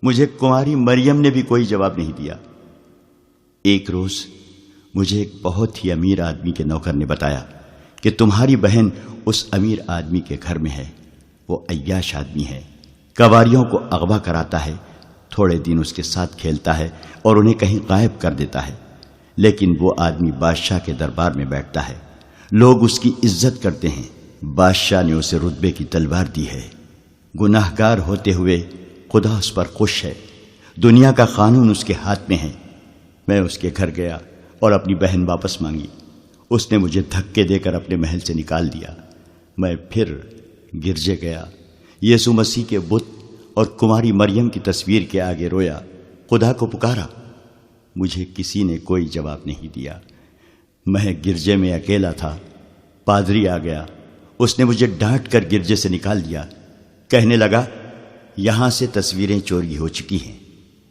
A: مجھے کنواری مریم نے بھی کوئی جواب نہیں دیا۔ ایک روز مجھے ایک بہت ہی امیر آدمی کے نوکر نے بتایا کہ تمہاری بہن اس امیر آدمی کے گھر میں ہے۔ وہ عیاش آدمی ہے، کنواریوں کو اغوا کراتا ہے، تھوڑے دن اس کے ساتھ کھیلتا ہے اور انہیں کہیں غائب کر دیتا ہے، لیکن وہ آدمی بادشاہ کے دربار میں بیٹھتا ہے، لوگ اس کی عزت کرتے ہیں۔ بادشاہ نے اسے رتبے کی تلوار دی ہے۔ گناہ گار ہوتے ہوئے خدا اس پر خوش ہے، دنیا کا قانون اس کے ہاتھ میں ہے۔ میں اس کے گھر گیا اور اپنی بہن واپس مانگی۔ اس نے مجھے دھکے دے کر اپنے محل سے نکال دیا۔ میں پھر گرجے گیا، یسوع مسیح کے بت اور کنواری مریم کی تصویر کے آگے رویا، خدا کو پکارا۔ مجھے کسی نے کوئی جواب نہیں دیا۔ میں گرجے میں اکیلا تھا۔ پادری آ گیا، اس نے مجھے ڈانٹ کر گرجے سے نکال دیا، کہنے لگا، یہاں سے تصویریں چوری ہو چکی ہیں،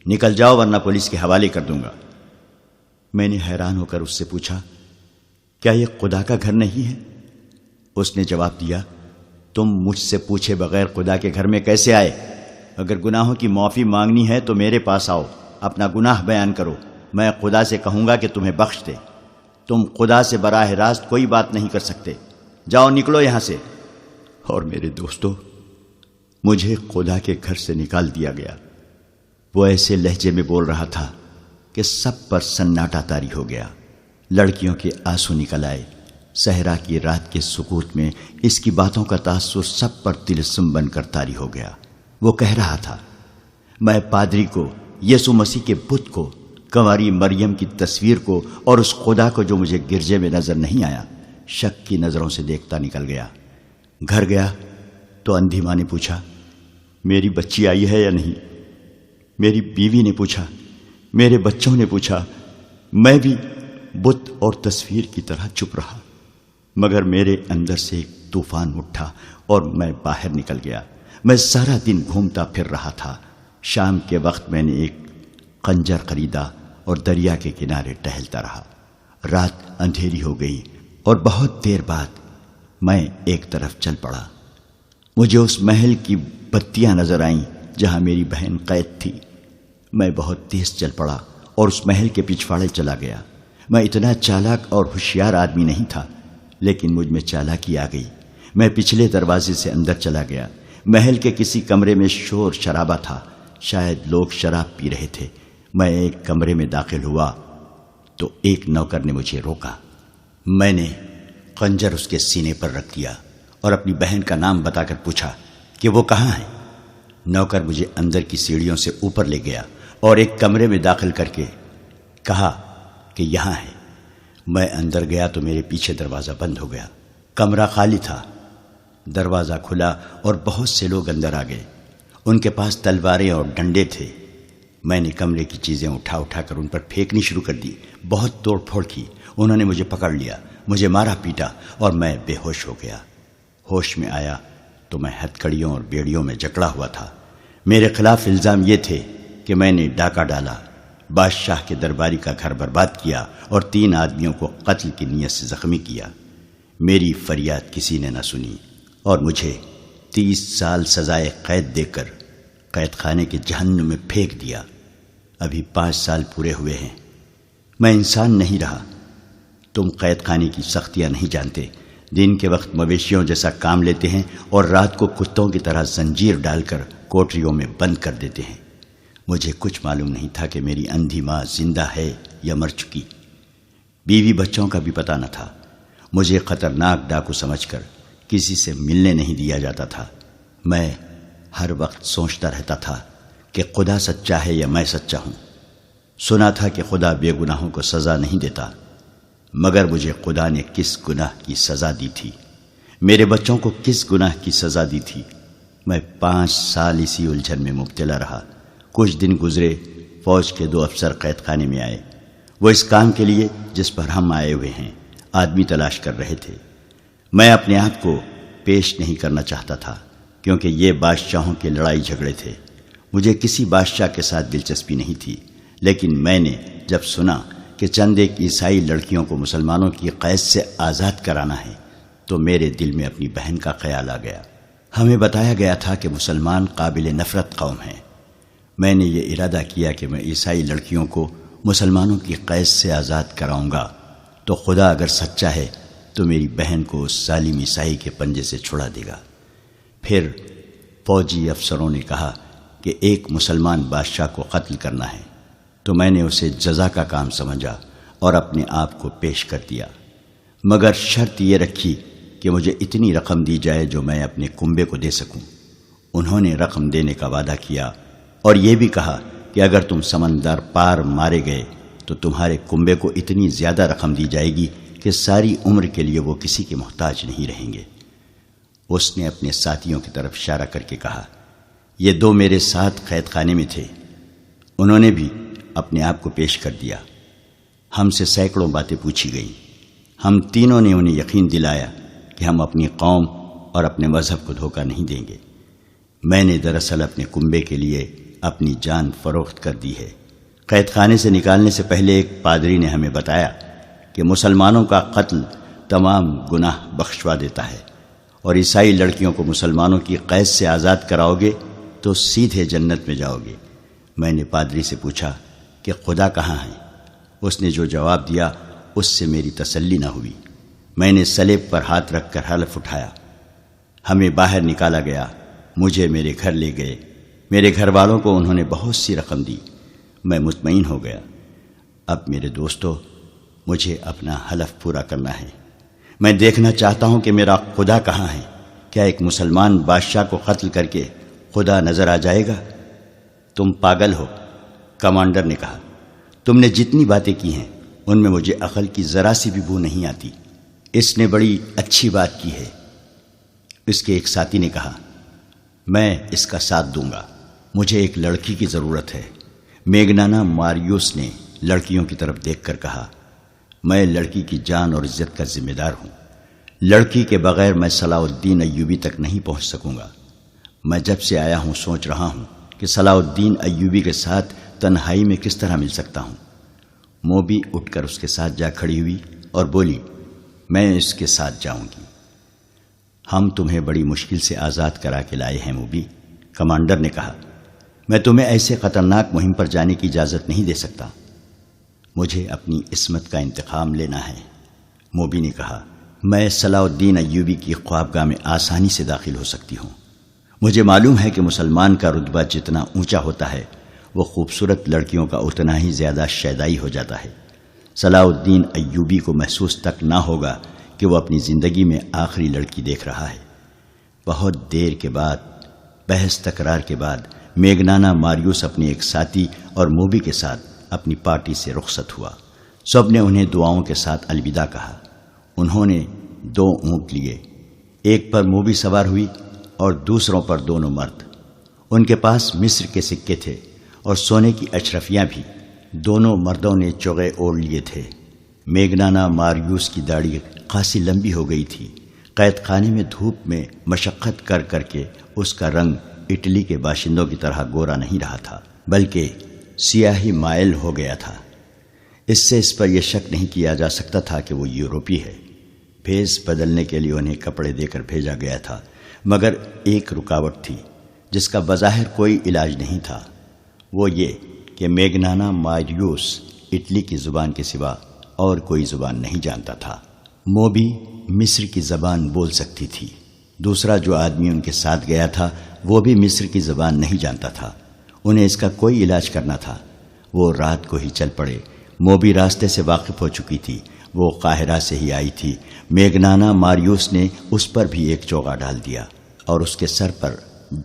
A: نکل جاؤ ورنہ پولیس کے حوالے کر دوں گا۔ میں نے حیران ہو کر اس سے پوچھا، کیا یہ خدا کا گھر نہیں ہے؟ اس نے جواب دیا، تم مجھ سے پوچھے بغیر خدا کے گھر میں کیسے آئے؟ اگر گناہوں کی معافی مانگنی ہے تو میرے پاس آؤ، اپنا گناہ بیان کرو، میں خدا سے کہوں گا کہ تمہیں بخش دے۔ تم خدا سے براہ راست کوئی بات نہیں کر سکتے، جاؤ نکلو یہاں سے۔ اور میرے دوستو، مجھے خدا کے گھر سے نکال دیا گیا۔ وہ ایسے لہجے میں بول رہا تھا کہ سب پر سناٹا طاری ہو گیا۔ لڑکیوں کے آنسو نکل آئے۔ صحرا کی رات کے سکوت میں اس کی باتوں کا تاثر سب پر طلسم بن کر طاری ہو گیا۔ وہ کہہ رہا تھا، میں پادری کو، یسوع مسیح کے بت کو، کنواری مریم کی تصویر کو اور اس خدا کو جو مجھے گرجے میں نظر نہیں آیا، شک کی نظروں سے دیکھتا نکل گیا۔ گھر گیا تو اندھی ماں نے پوچھا، میری بچی آئی ہے یا نہیں؟ میری بیوی نے پوچھا، میرے بچوں نے پوچھا۔ میں بھی بت اور تصویر کی طرح چپ رہا، مگر میرے اندر سے ایک طوفان اٹھا اور میں باہر نکل گیا۔ میں سارا دن گھومتا پھر رہا تھا۔ شام کے وقت میں نے ایک خنجر خریدا اور دریا کے کنارے ٹہلتا رہا۔ رات اندھیری ہو گئی اور بہت دیر بعد میں ایک طرف چل پڑا۔ مجھے اس محل کی بتیاں نظر آئیں جہاں میری بہن قید تھی۔ میں بہت تیز چل پڑا اور اس محل کے پچھواڑے چلا گیا۔ میں اتنا چالاک اور ہوشیار آدمی نہیں تھا، لیکن مجھ میں چالاکی آ گئی۔ میں پچھلے دروازے سے اندر چلا گیا۔ محل کے کسی کمرے میں شور شرابہ تھا، شاید لوگ شراب پی رہے تھے۔ میں ایک کمرے میں داخل ہوا تو ایک نوکر نے مجھے روکا۔ میں نے خنجر اس کے سینے پر رکھ دیا اور اپنی بہن کا نام بتا کر پوچھا، کہ وہ کہاں ہے؟ نوکر مجھے اندر کی سیڑھیوں سے اوپر لے گیا اور ایک کمرے میں داخل کر کے کہا کہ یہاں ہے۔ میں اندر گیا تو میرے پیچھے دروازہ بند ہو گیا۔ کمرہ خالی تھا۔ دروازہ کھلا اور بہت سے لوگ اندر آ گئے۔ ان کے پاس تلواریں اور ڈنڈے تھے۔ میں نے کمرے کی چیزیں اٹھا اٹھا کر ان پر پھینکنی شروع کر دی۔ بہت توڑ پھوڑ کی۔ انہوں نے مجھے پکڑ لیا، مجھے مارا پیٹا اور میں بے ہوش ہو گیا۔ ہوش میں آیا تو میں ہتھکڑیوں اور بیڑیوں میں جکڑا ہوا تھا۔ میرے خلاف الزام یہ تھے کہ میں نے ڈاکہ ڈالا، بادشاہ کے درباری کا گھر برباد کیا اور 3 آدمیوں کو قتل کی نیت سے زخمی کیا۔ میری فریاد کسی نے نہ سنی اور مجھے 30 سال سزائے قید دے کر قید خانے کے جہنم میں پھینک دیا۔ ابھی 5 سال پورے ہوئے ہیں۔ میں انسان نہیں رہا۔ تم قید خانے کی سختیاں نہیں جانتے۔ دن کے وقت مویشیوں جیسا کام لیتے ہیں اور رات کو کتوں کی طرح زنجیر ڈال کر کوٹریوں میں بند کر دیتے ہیں۔ مجھے کچھ معلوم نہیں تھا کہ میری اندھی ماں زندہ ہے یا مر چکی۔ بیوی بچوں کا بھی پتہ نہ تھا۔ مجھے خطرناک ڈاکو سمجھ کر کسی سے ملنے نہیں دیا جاتا تھا۔ میں ہر وقت سوچتا رہتا تھا کہ خدا سچا ہے یا میں سچا ہوں۔ سنا تھا کہ خدا بے گناہوں کو سزا نہیں دیتا، مگر مجھے خدا نے کس گناہ کی سزا دی تھی؟ میرے بچوں کو کس گناہ کی سزا دی تھی؟ میں 5 سال اسی الجھن میں مبتلا رہا۔ کچھ دن گزرے، فوج کے 2 افسر قید خانے میں آئے۔ وہ اس کام کے لیے جس پر ہم آئے ہوئے ہیں آدمی تلاش کر رہے تھے۔ میں اپنے آپ کو پیش نہیں کرنا چاہتا تھا کیونکہ یہ بادشاہوں کے لڑائی جھگڑے تھے۔ مجھے کسی بادشاہ کے ساتھ دلچسپی نہیں تھی، لیکن میں نے جب سنا کہ چند ایک عیسائی لڑکیوں کو مسلمانوں کی قید سے آزاد کرانا ہے تو میرے دل میں اپنی بہن کا خیال آ گیا۔ ہمیں بتایا گیا تھا کہ مسلمان قابل نفرت قوم ہیں۔ میں نے یہ ارادہ کیا کہ میں عیسائی لڑکیوں کو مسلمانوں کی قید سے آزاد کراؤں گا تو خدا اگر سچا ہے تو میری بہن کو اس ظالم عیسائی کے پنجے سے چھڑا دے گا۔ پھر فوجی افسروں نے کہا کہ ایک مسلمان بادشاہ کو قتل کرنا ہے تو میں نے اسے جزا کا کام سمجھا اور اپنے آپ کو پیش کر دیا، مگر شرط یہ رکھی کہ مجھے اتنی رقم دی جائے جو میں اپنے کنبے کو دے سکوں۔ انہوں نے رقم دینے کا وعدہ کیا اور یہ بھی کہا کہ اگر تم سمندر پار مارے گئے تو تمہارے کنبے کو اتنی زیادہ رقم دی جائے گی کہ ساری عمر کے لیے وہ کسی کے محتاج نہیں رہیں گے۔ اس نے اپنے ساتھیوں کی طرف اشارہ کر کے کہا، یہ 2 میرے ساتھ قید خانے میں تھے۔ انہوں نے بھی اپنے آپ کو پیش کر دیا۔ ہم سے سینکڑوں باتیں پوچھی گئیں۔ ہم تینوں نے انہیں یقین دلایا کہ ہم اپنی قوم اور اپنے مذہب کو دھوکہ نہیں دیں گے۔ میں نے دراصل اپنے کنبے کے لیے اپنی جان فروخت کر دی ہے۔ قید خانے سے نکالنے سے پہلے ایک پادری نے ہمیں بتایا کہ مسلمانوں کا قتل تمام گناہ بخشوا دیتا ہے، اور عیسائی لڑکیوں کو مسلمانوں کی قید سے آزاد کراؤ گے تو سیدھے جنت میں جاؤ گے۔ میں نے پادری سے پوچھا کہ خدا کہاں ہے؟ اس نے جو جواب دیا اس سے میری تسلی نہ ہوئی۔ میں نے صلیب پر ہاتھ رکھ کر حلف اٹھایا۔ ہمیں باہر نکالا گیا۔ مجھے میرے گھر لے گئے۔ میرے گھر والوں کو انہوں نے بہت سی رقم دی۔ میں مطمئن ہو گیا۔ اب میرے دوستو، مجھے اپنا حلف پورا کرنا ہے۔ میں دیکھنا چاہتا ہوں کہ میرا خدا کہاں ہے۔ کیا ایک مسلمان بادشاہ کو قتل کر کے خدا نظر آ جائے گا؟ تم پاگل ہو، کمانڈر نے کہا۔ تم نے جتنی باتیں کی ہیں ان میں مجھے عقل کی ذرا سی بھی بو نہیں آتی۔ اس نے بڑی اچھی بات کی ہے۔ اس کے ایک ساتھی نے کہا، میں اس کا ساتھ دوں گا۔ مجھے ایک لڑکی کی ضرورت ہے۔ میگنانا ماریوس نے لڑکیوں کی طرف دیکھ کر کہا، میں لڑکی کی جان اور عزت کا ذمہ دار ہوں۔ لڑکی کے بغیر میں صلاح الدین ایوبی تک نہیں پہنچ سکوں گا۔ میں جب سے آیا ہوں سوچ رہا ہوں کہ صلاح الدین ایوبی کے ساتھ تنہائی میں کس طرح مل سکتا ہوں۔ موبی اٹھ کر اس کے ساتھ جا کھڑی ہوئی اور بولی، میں اس کے ساتھ جاؤں گی۔ ہم تمہیں بڑی مشکل سے آزاد کرا کے لائے ہیں موبی، کمانڈر نے کہا۔ میں تمہیں ایسے خطرناک مہم پر جانے کی اجازت نہیں دے سکتا۔ مجھے اپنی عصمت کا انتقام لینا ہے، موبی نے کہا۔ میں صلاح الدین ایوبی کی خوابگاہ میں آسانی سے داخل ہو سکتی ہوں۔ مجھے معلوم ہے کہ مسلمان کا رتبہ جتنا اونچا ہوتا ہے وہ خوبصورت لڑکیوں کا اتنا ہی زیادہ شیدائی ہو جاتا ہے۔ صلاح الدین ایوبی کو محسوس تک نہ ہوگا کہ وہ اپنی زندگی میں آخری لڑکی دیکھ رہا ہے۔ بہت دیر کے بعد بحث تکرار کے بعد میگنانا ماریوس اپنے ایک ساتھی اور موبی کے ساتھ اپنی پارٹی سے رخصت ہوا۔ سب نے انہیں دعاؤں کے ساتھ الوداع کہا۔ انہوں نے 2 اونٹ لیے، ایک پر موبی سوار ہوئی اور دوسروں پر دونوں مرد۔ ان کے پاس مصر کے سکے تھے اور سونے کی اشرفیاں بھی۔ دونوں مردوں نے چوغے اوڑھ لیے تھے۔ میگنانا ماریوس کی داڑھی خاصی لمبی ہو گئی تھی۔ قید خانے میں دھوپ میں مشقت کر کر کے اس کا رنگ اٹلی کے باشندوں کی طرح گورا نہیں رہا تھا، بلکہ سیاہی مائل ہو گیا تھا۔ اس سے اس پر یہ شک نہیں کیا جا سکتا تھا کہ وہ یورپی ہے۔ بھیس بدلنے کے لیے انہیں کپڑے دے کر بھیجا گیا تھا، مگر ایک رکاوٹ تھی جس کا بظاہر کوئی علاج نہیں تھا۔ وہ یہ کہ میگنانا ماریوس اٹلی کی زبان کے سوا اور کوئی زبان نہیں جانتا تھا۔ موبی مصر کی زبان بول سکتی تھی۔ دوسرا جو آدمی ان کے ساتھ گیا تھا وہ بھی مصر کی زبان نہیں جانتا تھا۔ انہیں اس کا کوئی علاج کرنا تھا۔ وہ رات کو ہی چل پڑے۔ موبی راستے سے واقف ہو چکی تھی، وہ قاہرہ سے ہی آئی تھی۔ میگنانا ماریوس نے اس پر بھی ایک چوغا ڈال دیا اور اس کے سر پر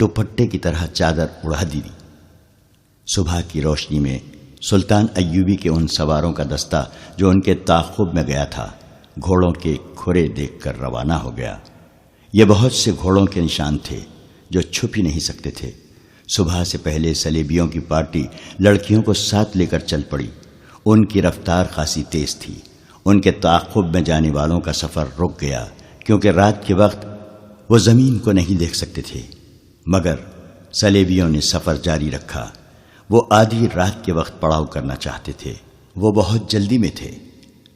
A: دوپٹے کی طرح چادر اڑا دی۔ صبح کی روشنی میں سلطان ایوبی کے ان سواروں کا دستہ جو ان کے تعاقب میں گیا تھا، گھوڑوں کے کھرے دیکھ کر روانہ ہو گیا۔ یہ بہت سے گھوڑوں کے نشان تھے جو چھپ ہی نہیں سکتے تھے۔ صبح سے پہلے صلیبیوں کی پارٹی لڑکیوں کو ساتھ لے کر چل پڑی۔ ان کی رفتار خاصی تیز تھی۔ ان کے تعاقب میں جانے والوں کا سفر رک گیا، کیونکہ رات کے وقت وہ زمین کو نہیں دیکھ سکتے تھے۔ مگر صلیبیوں نے سفر جاری رکھا۔ وہ آدھی رات کے وقت پڑاؤ کرنا چاہتے تھے۔ وہ بہت جلدی میں تھے۔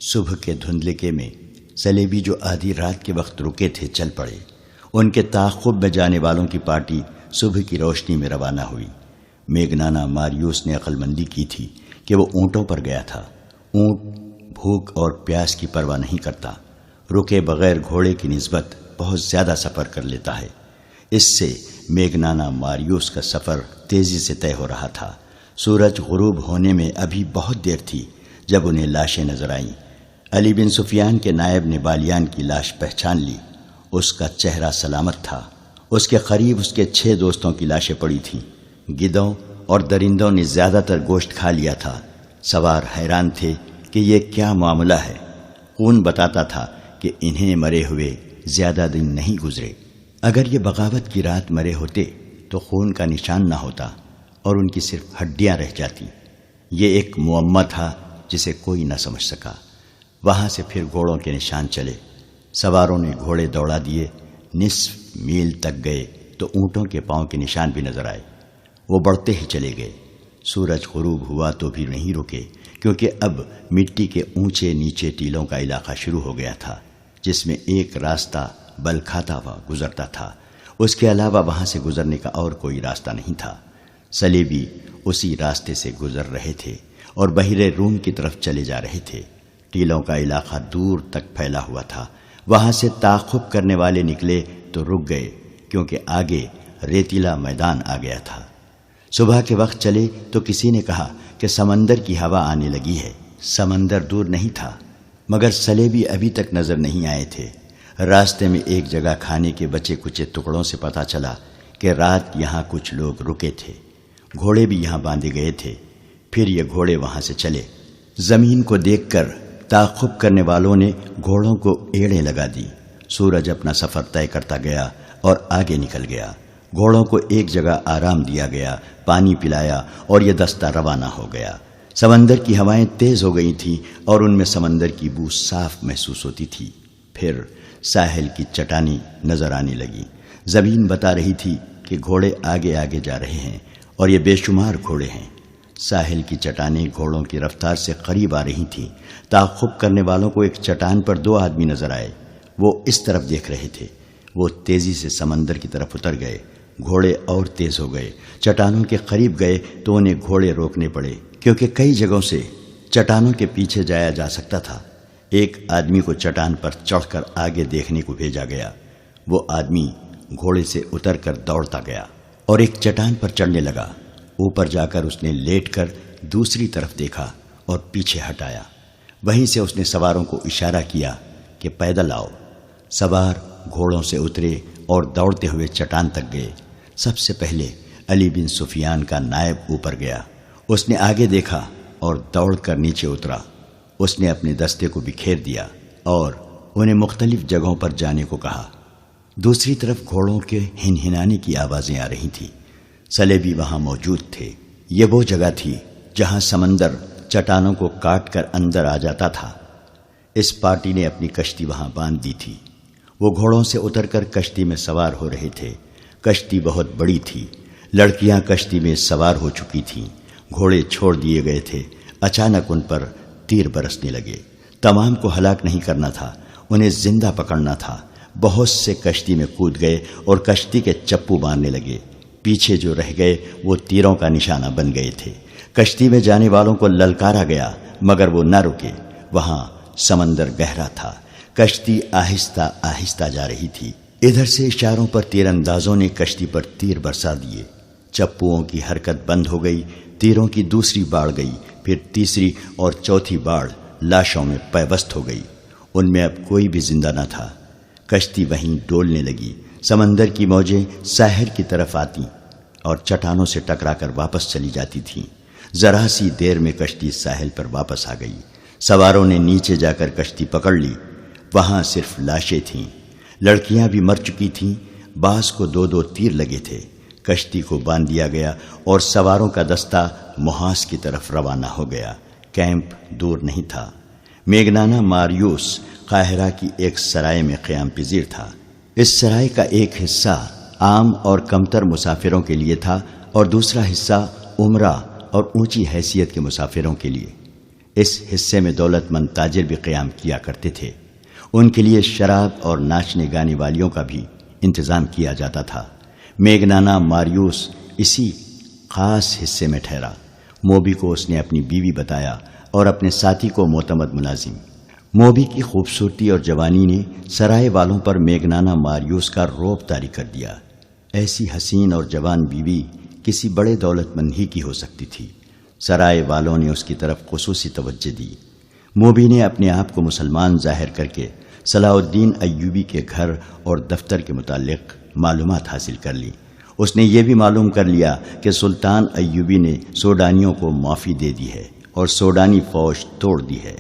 A: صبح کے دھندلکے میں صلیبی جو آدھی رات کے وقت رکے تھے چل پڑے۔ ان کے تعاقب میں جانے والوں کی پارٹی صبح کی روشنی میں روانہ ہوئی۔ میگنانا ماریوس نے عقل مندی کی تھی کہ وہ اونٹوں پر گیا تھا۔ اونٹ بھوک اور پیاس کی پرواہ نہیں کرتا، رکے بغیر گھوڑے کی نسبت بہت زیادہ سفر کر لیتا ہے۔ اس سے میگنانا ماریوس کا سفر تیزی سے طے ہو رہا تھا۔ سورج غروب ہونے میں ابھی بہت دیر تھی جب انہیں لاشیں نظر آئیں۔ علی بن سفیان کے نائب نے بالیان کی لاش پہچان لی۔ اس کا چہرہ سلامت تھا۔ اس کے قریب اس کے 6 دوستوں کی لاشیں پڑی تھیں۔ گدھوں اور درندوں نے زیادہ تر گوشت کھا لیا تھا۔ سوار حیران تھے کہ یہ کیا معاملہ ہے۔ خون بتاتا تھا کہ انہیں مرے ہوئے زیادہ دن نہیں گزرے۔ اگر یہ بغاوت کی رات مرے ہوتے تو خون کا نشان نہ ہوتا اور ان کی صرف ہڈیاں رہ جاتی۔ یہ ایک معمہ تھا جسے کوئی نہ سمجھ سکا۔ وہاں سے پھر گھوڑوں کے نشان چلے۔ سواروں نے گھوڑے دوڑا دیے۔ نصف میل تک گئے تو اونٹوں کے پاؤں کے نشان بھی نظر آئے۔ وہ بڑھتے ہی چلے گئے۔ سورج غروب ہوا تو بھی نہیں رکے، کیونکہ اب مٹی کے اونچے نیچے ٹیلوں کا علاقہ شروع ہو گیا تھا، جس میں ایک راستہ بل کھاتا ہوا گزرتا تھا۔ اس کے علاوہ وہاں سے گزرنے کا اور کوئی راستہ نہیں تھا۔ صلیبی اسی راستے سے گزر رہے تھے اور بحیرہ روم کی طرف چلے جا رہے تھے۔ ٹیلوں کا علاقہ دور تک پھیلا ہوا تھا۔ وہاں سے تعاقب کرنے والے نکلے تو رک گئے، کیونکہ آگے ریتیلا میدان آ گیا تھا۔ صبح کے وقت چلے تو کسی نے کہا کہ سمندر کی ہوا آنے لگی ہے۔ سمندر دور نہیں تھا، مگر صلیبی ابھی تک نظر نہیں آئے تھے۔ راستے میں ایک جگہ کھانے کے بچے کچے ٹکڑوں سے پتہ چلا کہ رات یہاں کچھ لوگ رکے تھے۔ گھوڑے بھی یہاں باندھے گئے تھے۔ پھر یہ گھوڑے وہاں سے چلے۔ زمین کو دیکھ کر تعاقب کرنے والوں نے گھوڑوں کو ایڑیں لگا دی۔ سورج اپنا سفر طے کرتا گیا اور آگے نکل گیا۔ گھوڑوں کو ایک جگہ آرام دیا گیا، پانی پلایا اور یہ دستہ روانہ ہو گیا۔ سمندر کی ہوائیں تیز ہو گئی تھیں اور ان میں سمندر کی بو صاف محسوس ہوتی تھی۔ پھر ساحل کی چٹانی نظر آنے لگی۔ زمین بتا رہی تھی کہ گھوڑے آگے آگے جا رہے ہیں اور یہ بے شمار گھوڑے ہیں۔ ساحل کی چٹانیں گھوڑوں کی رفتار سے قریب آ رہی تھیں۔ تعاقب کرنے والوں کو ایک چٹان پر 2 آدمی نظر آئے۔ وہ اس طرف دیکھ رہے تھے۔ وہ تیزی سے سمندر کی طرف اتر گئے۔ گھوڑے اور تیز ہو گئے۔ چٹانوں کے قریب گئے تو انہیں گھوڑے روکنے پڑے، کیونکہ کئی جگہوں سے چٹانوں کے پیچھے جایا جا سکتا تھا۔ ایک آدمی کو چٹان پر چڑھ کر آگے دیکھنے کو بھیجا گیا۔ وہ آدمی گھوڑے سے اتر کر دوڑتا گیا اور ایک چٹان پر چڑھنے لگا۔ اوپر جا کر اس نے لیٹ کر دوسری طرف دیکھا اور پیچھے ہٹایا۔ وہیں سے اس نے سواروں کو اشارہ کیا کہ پیدل آؤ۔ سوار گھوڑوں سے اترے اور دوڑتے ہوئے چٹان تک گئے۔ سب سے پہلے علی بن سفیان کا نائب اوپر گیا۔ اس نے آگے دیکھا اور دوڑ کر نیچے اترا۔ اس نے اپنے دستے کو بکھیر دیا اور انہیں مختلف جگہوں پر جانے کو کہا۔ دوسری طرف گھوڑوں کے ہنہنانے کی آوازیں آ رہی تھیں۔ صلیبی وہاں موجود تھے۔ یہ وہ جگہ تھی جہاں سمندر چٹانوں کو کاٹ کر اندر آ جاتا تھا۔ اس پارٹی نے اپنی کشتی وہاں باندھ دی تھی۔ وہ گھوڑوں سے اتر کر کشتی میں سوار ہو رہے تھے۔ کشتی بہت بڑی تھی۔ لڑکیاں کشتی میں سوار ہو چکی تھیں۔ گھوڑے چھوڑ دیے گئے تھے۔ اچانک ان پر تیر برسنے لگے۔ تمام کو ہلاک نہیں کرنا تھا، انہیں زندہ پکڑنا تھا۔ بہت سے کشتی میں کود گئے اور کشتی کے چپو مارنے لگے۔ پیچھے جو رہ گئے وہ تیروں کا نشانہ بن گئے تھے۔ کشتی میں جانے والوں کو للکارا گیا مگر وہ نہ رکے۔ وہاں سمندر گہرا تھا۔ کشتی آہستہ آہستہ جا رہی تھی۔ ادھر سے اشاروں پر تیر اندازوں نے کشتی پر تیر برسا دیے۔ چپوؤں کی حرکت بند ہو گئی۔ تیروں کی دوسری باڑ گئی، پھر تیسری اور چوتھی باڑ لاشوں میں پیوست ہو گئی۔ ان میں اب کوئی بھی زندہ نہ تھا۔ کشتی وہیں ڈولنے لگی۔ سمندر کی موجیں ساحل کی طرف آتی اور چٹانوں سے ٹکرا کر واپس چلی جاتی تھیں۔ ذرا سی دیر میں کشتی ساحل پر واپس آ گئی۔ سواروں نے نیچے جا کر کشتی پکڑ لی۔ وہاں صرف لاشیں تھیں۔ لڑکیاں بھی مر چکی تھیں۔ بعض کو 2 تیر لگے تھے۔ کشتی کو باندھ دیا گیا اور سواروں کا دستہ محاذ کی طرف روانہ ہو گیا۔ کیمپ دور نہیں تھا۔ میگنانا ماریوس قاہرہ کی ایک سرائے میں قیام پذیر تھا۔ اس سرائے کا ایک حصہ عام اور کمتر مسافروں کے لیے تھا اور دوسرا حصہ عمرہ اور اونچی حیثیت کے مسافروں کے لیے۔ اس حصے میں دولت مند تاجر بھی قیام کیا کرتے تھے۔ ان کے لیے شراب اور ناچنے گانے والیوں کا بھی انتظام کیا جاتا تھا۔ میگنانا ماریوس اسی خاص حصے میں ٹھہرا۔ موبی کو اس نے اپنی بیوی بتایا اور اپنے ساتھی کو معتمد ملازم۔ موبی کی خوبصورتی اور جوانی نے سرائے والوں پر میگنانا ماریوس کا رعب طاری کر دیا۔ ایسی حسین اور جوان بیوی کسی بڑے دولت مند ہی کی ہو سکتی تھی۔ سرائے والوں نے اس کی طرف خصوصی توجہ دی۔ موبی نے اپنے آپ کو مسلمان ظاہر کر کے صلاح الدین ایوبی کے گھر اور دفتر کے متعلق معلومات حاصل کر لی۔ اس نے یہ بھی معلوم کر لیا کہ سلطان ایوبی نے سوڈانیوں کو معافی دے دی ہے اور سوڈانی فوج توڑ دی ہے۔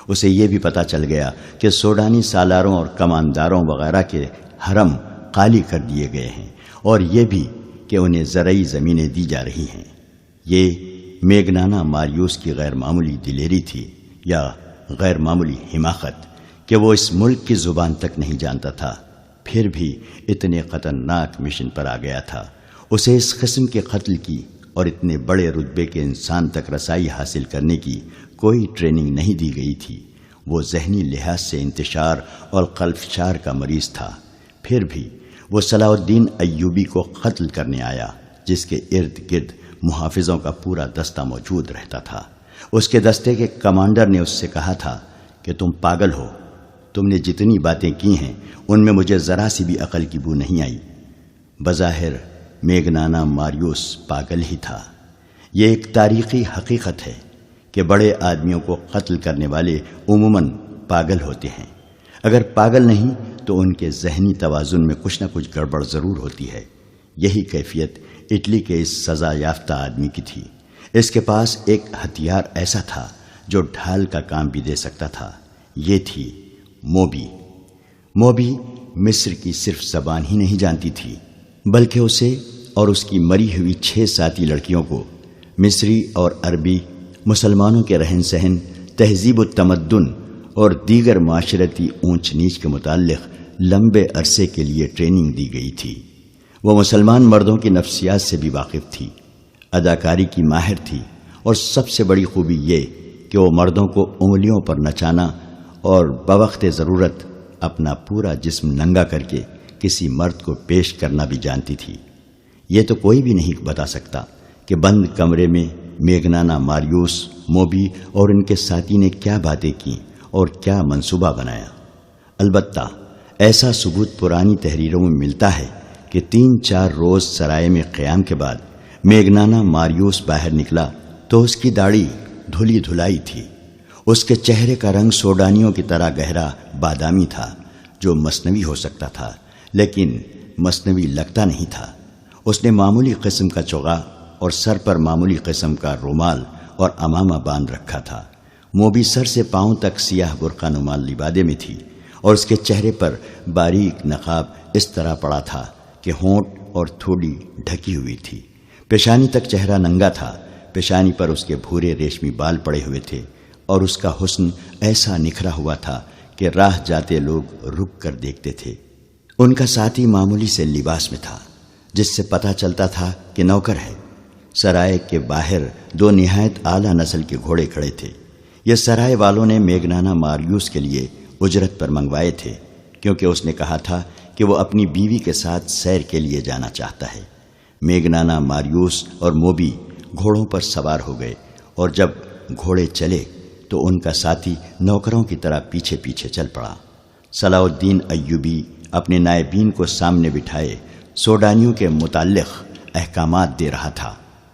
A: اسے یہ بھی پتہ چل گیا کہ سوڈانی سالاروں اور کمانداروں وغیرہ کے حرم خالی کر دیے گئے ہیں اور یہ بھی کہ انہیں زرعی زمینیں دی جا رہی ہیں۔ یہ میگنانا ماریوس کی غیر معمولی دلیری تھی یا غیر معمولی حماقت کہ وہ اس ملک کی زبان تک نہیں جانتا تھا، پھر بھی اتنے خطرناک مشن پر آ گیا تھا۔ اسے اس قسم کے قتل کی اور اتنے بڑے رتبے کے انسان تک رسائی حاصل کرنے کی کوئی ٹریننگ نہیں دی گئی تھی۔ وہ ذہنی لحاظ سے انتشار اور قلفشار کا مریض تھا۔ پھر بھی وہ صلاح الدین ایوبی کو قتل کرنے آیا، جس کے ارد گرد محافظوں کا پورا دستہ موجود رہتا تھا۔ اس کے دستے کے کمانڈر نے اس سے کہا تھا کہ تم پاگل ہو، تم نے جتنی باتیں کی ہیں ان میں مجھے ذرا سی بھی عقل کی بو نہیں آئی۔ بظاہر میگنانا ماریوس پاگل ہی تھا۔ یہ ایک تاریخی حقیقت ہے کہ بڑے آدمیوں کو قتل کرنے والے عموماً پاگل ہوتے ہیں۔ اگر پاگل نہیں تو ان کے ذہنی توازن میں کچھ نہ کچھ گڑبڑ ضرور ہوتی ہے۔ یہی کیفیت اٹلی کے اس سزا یافتہ آدمی کی تھی۔ اس کے پاس ایک ہتھیار ایسا تھا جو ڈھال کا کام بھی دے سکتا تھا۔ یہ تھی موبی۔ موبی مصر کی صرف زبان ہی نہیں جانتی تھی، بلکہ اسے اور اس کی مری ہوئی 6 ساتھی لڑکیوں کو مصری اور عربی، مسلمانوں کے رہن سہن، تہذیب و تمدن اور دیگر معاشرتی اونچ نیچ کے متعلق لمبے عرصے کے لیے ٹریننگ دی گئی تھی۔ وہ مسلمان مردوں کی نفسیات سے بھی واقف تھی، اداکاری کی ماہر تھی، اور سب سے بڑی خوبی یہ کہ وہ مردوں کو انگلیوں پر نچانا اور بوقت ضرورت اپنا پورا جسم ننگا کر کے کسی مرد کو پیش کرنا بھی جانتی تھی۔ یہ تو کوئی بھی نہیں بتا سکتا کہ بند کمرے میں میگنانا ماریوس، موبی اور ان کے ساتھی نے کیا باتیں کیں اور کیا منصوبہ بنایا۔ البتہ ایسا ثبوت پرانی تحریروں میں ملتا ہے کہ 3-4 روز سرائے میں قیام کے بعد میگنانا ماریوس باہر نکلا تو اس کی داڑھی دھلی دھلائی تھی۔ اس کے چہرے کا رنگ سوڈانیوں کی طرح گہرا بادامی تھا، جو مصنوعی ہو سکتا تھا لیکن مصنوعی لگتا نہیں تھا۔ اس نے معمولی قسم کا چوغا اور سر پر معمولی قسم کا رومال اور امامہ باندھ رکھا تھا۔ موبی سر سے پاؤں تک سیاہ برقع نما لبادے میں تھی اور اس کے چہرے پر باریک نقاب اس طرح پڑا تھا کہ ہونٹ اور تھوڑی ڈھکی ہوئی تھی۔ پیشانی تک چہرہ ننگا تھا، پیشانی پر اس کے بھورے ریشمی بال پڑے ہوئے تھے اور اس کا حسن ایسا نکھرا ہوا تھا کہ راہ جاتے لوگ رک کر دیکھتے تھے۔ ان کا ساتھی معمولی سے لباس میں تھا جس سے پتہ چلتا تھا کہ نوکر ہے۔ سرائے کے باہر دو نہایت اعلیٰ نسل کے گھوڑے کھڑے تھے۔ یہ سرائے والوں نے میگنانا ماریوس کے لیے اجرت پر منگوائے تھے، کیونکہ اس نے کہا تھا کہ وہ اپنی بیوی کے ساتھ سیر کے لیے جانا چاہتا ہے۔ میگنانا ماریوس اور موبی گھوڑوں پر سوار ہو گئے اور جب گھوڑے چلے تو ان کا ساتھی نوکروں کی طرح پیچھے پیچھے چل پڑا۔ صلاح الدین ایوبی اپنے نائبین کو سامنے بٹھائے سوڈانیوں کے متعلق احکامات دے رہا تھا۔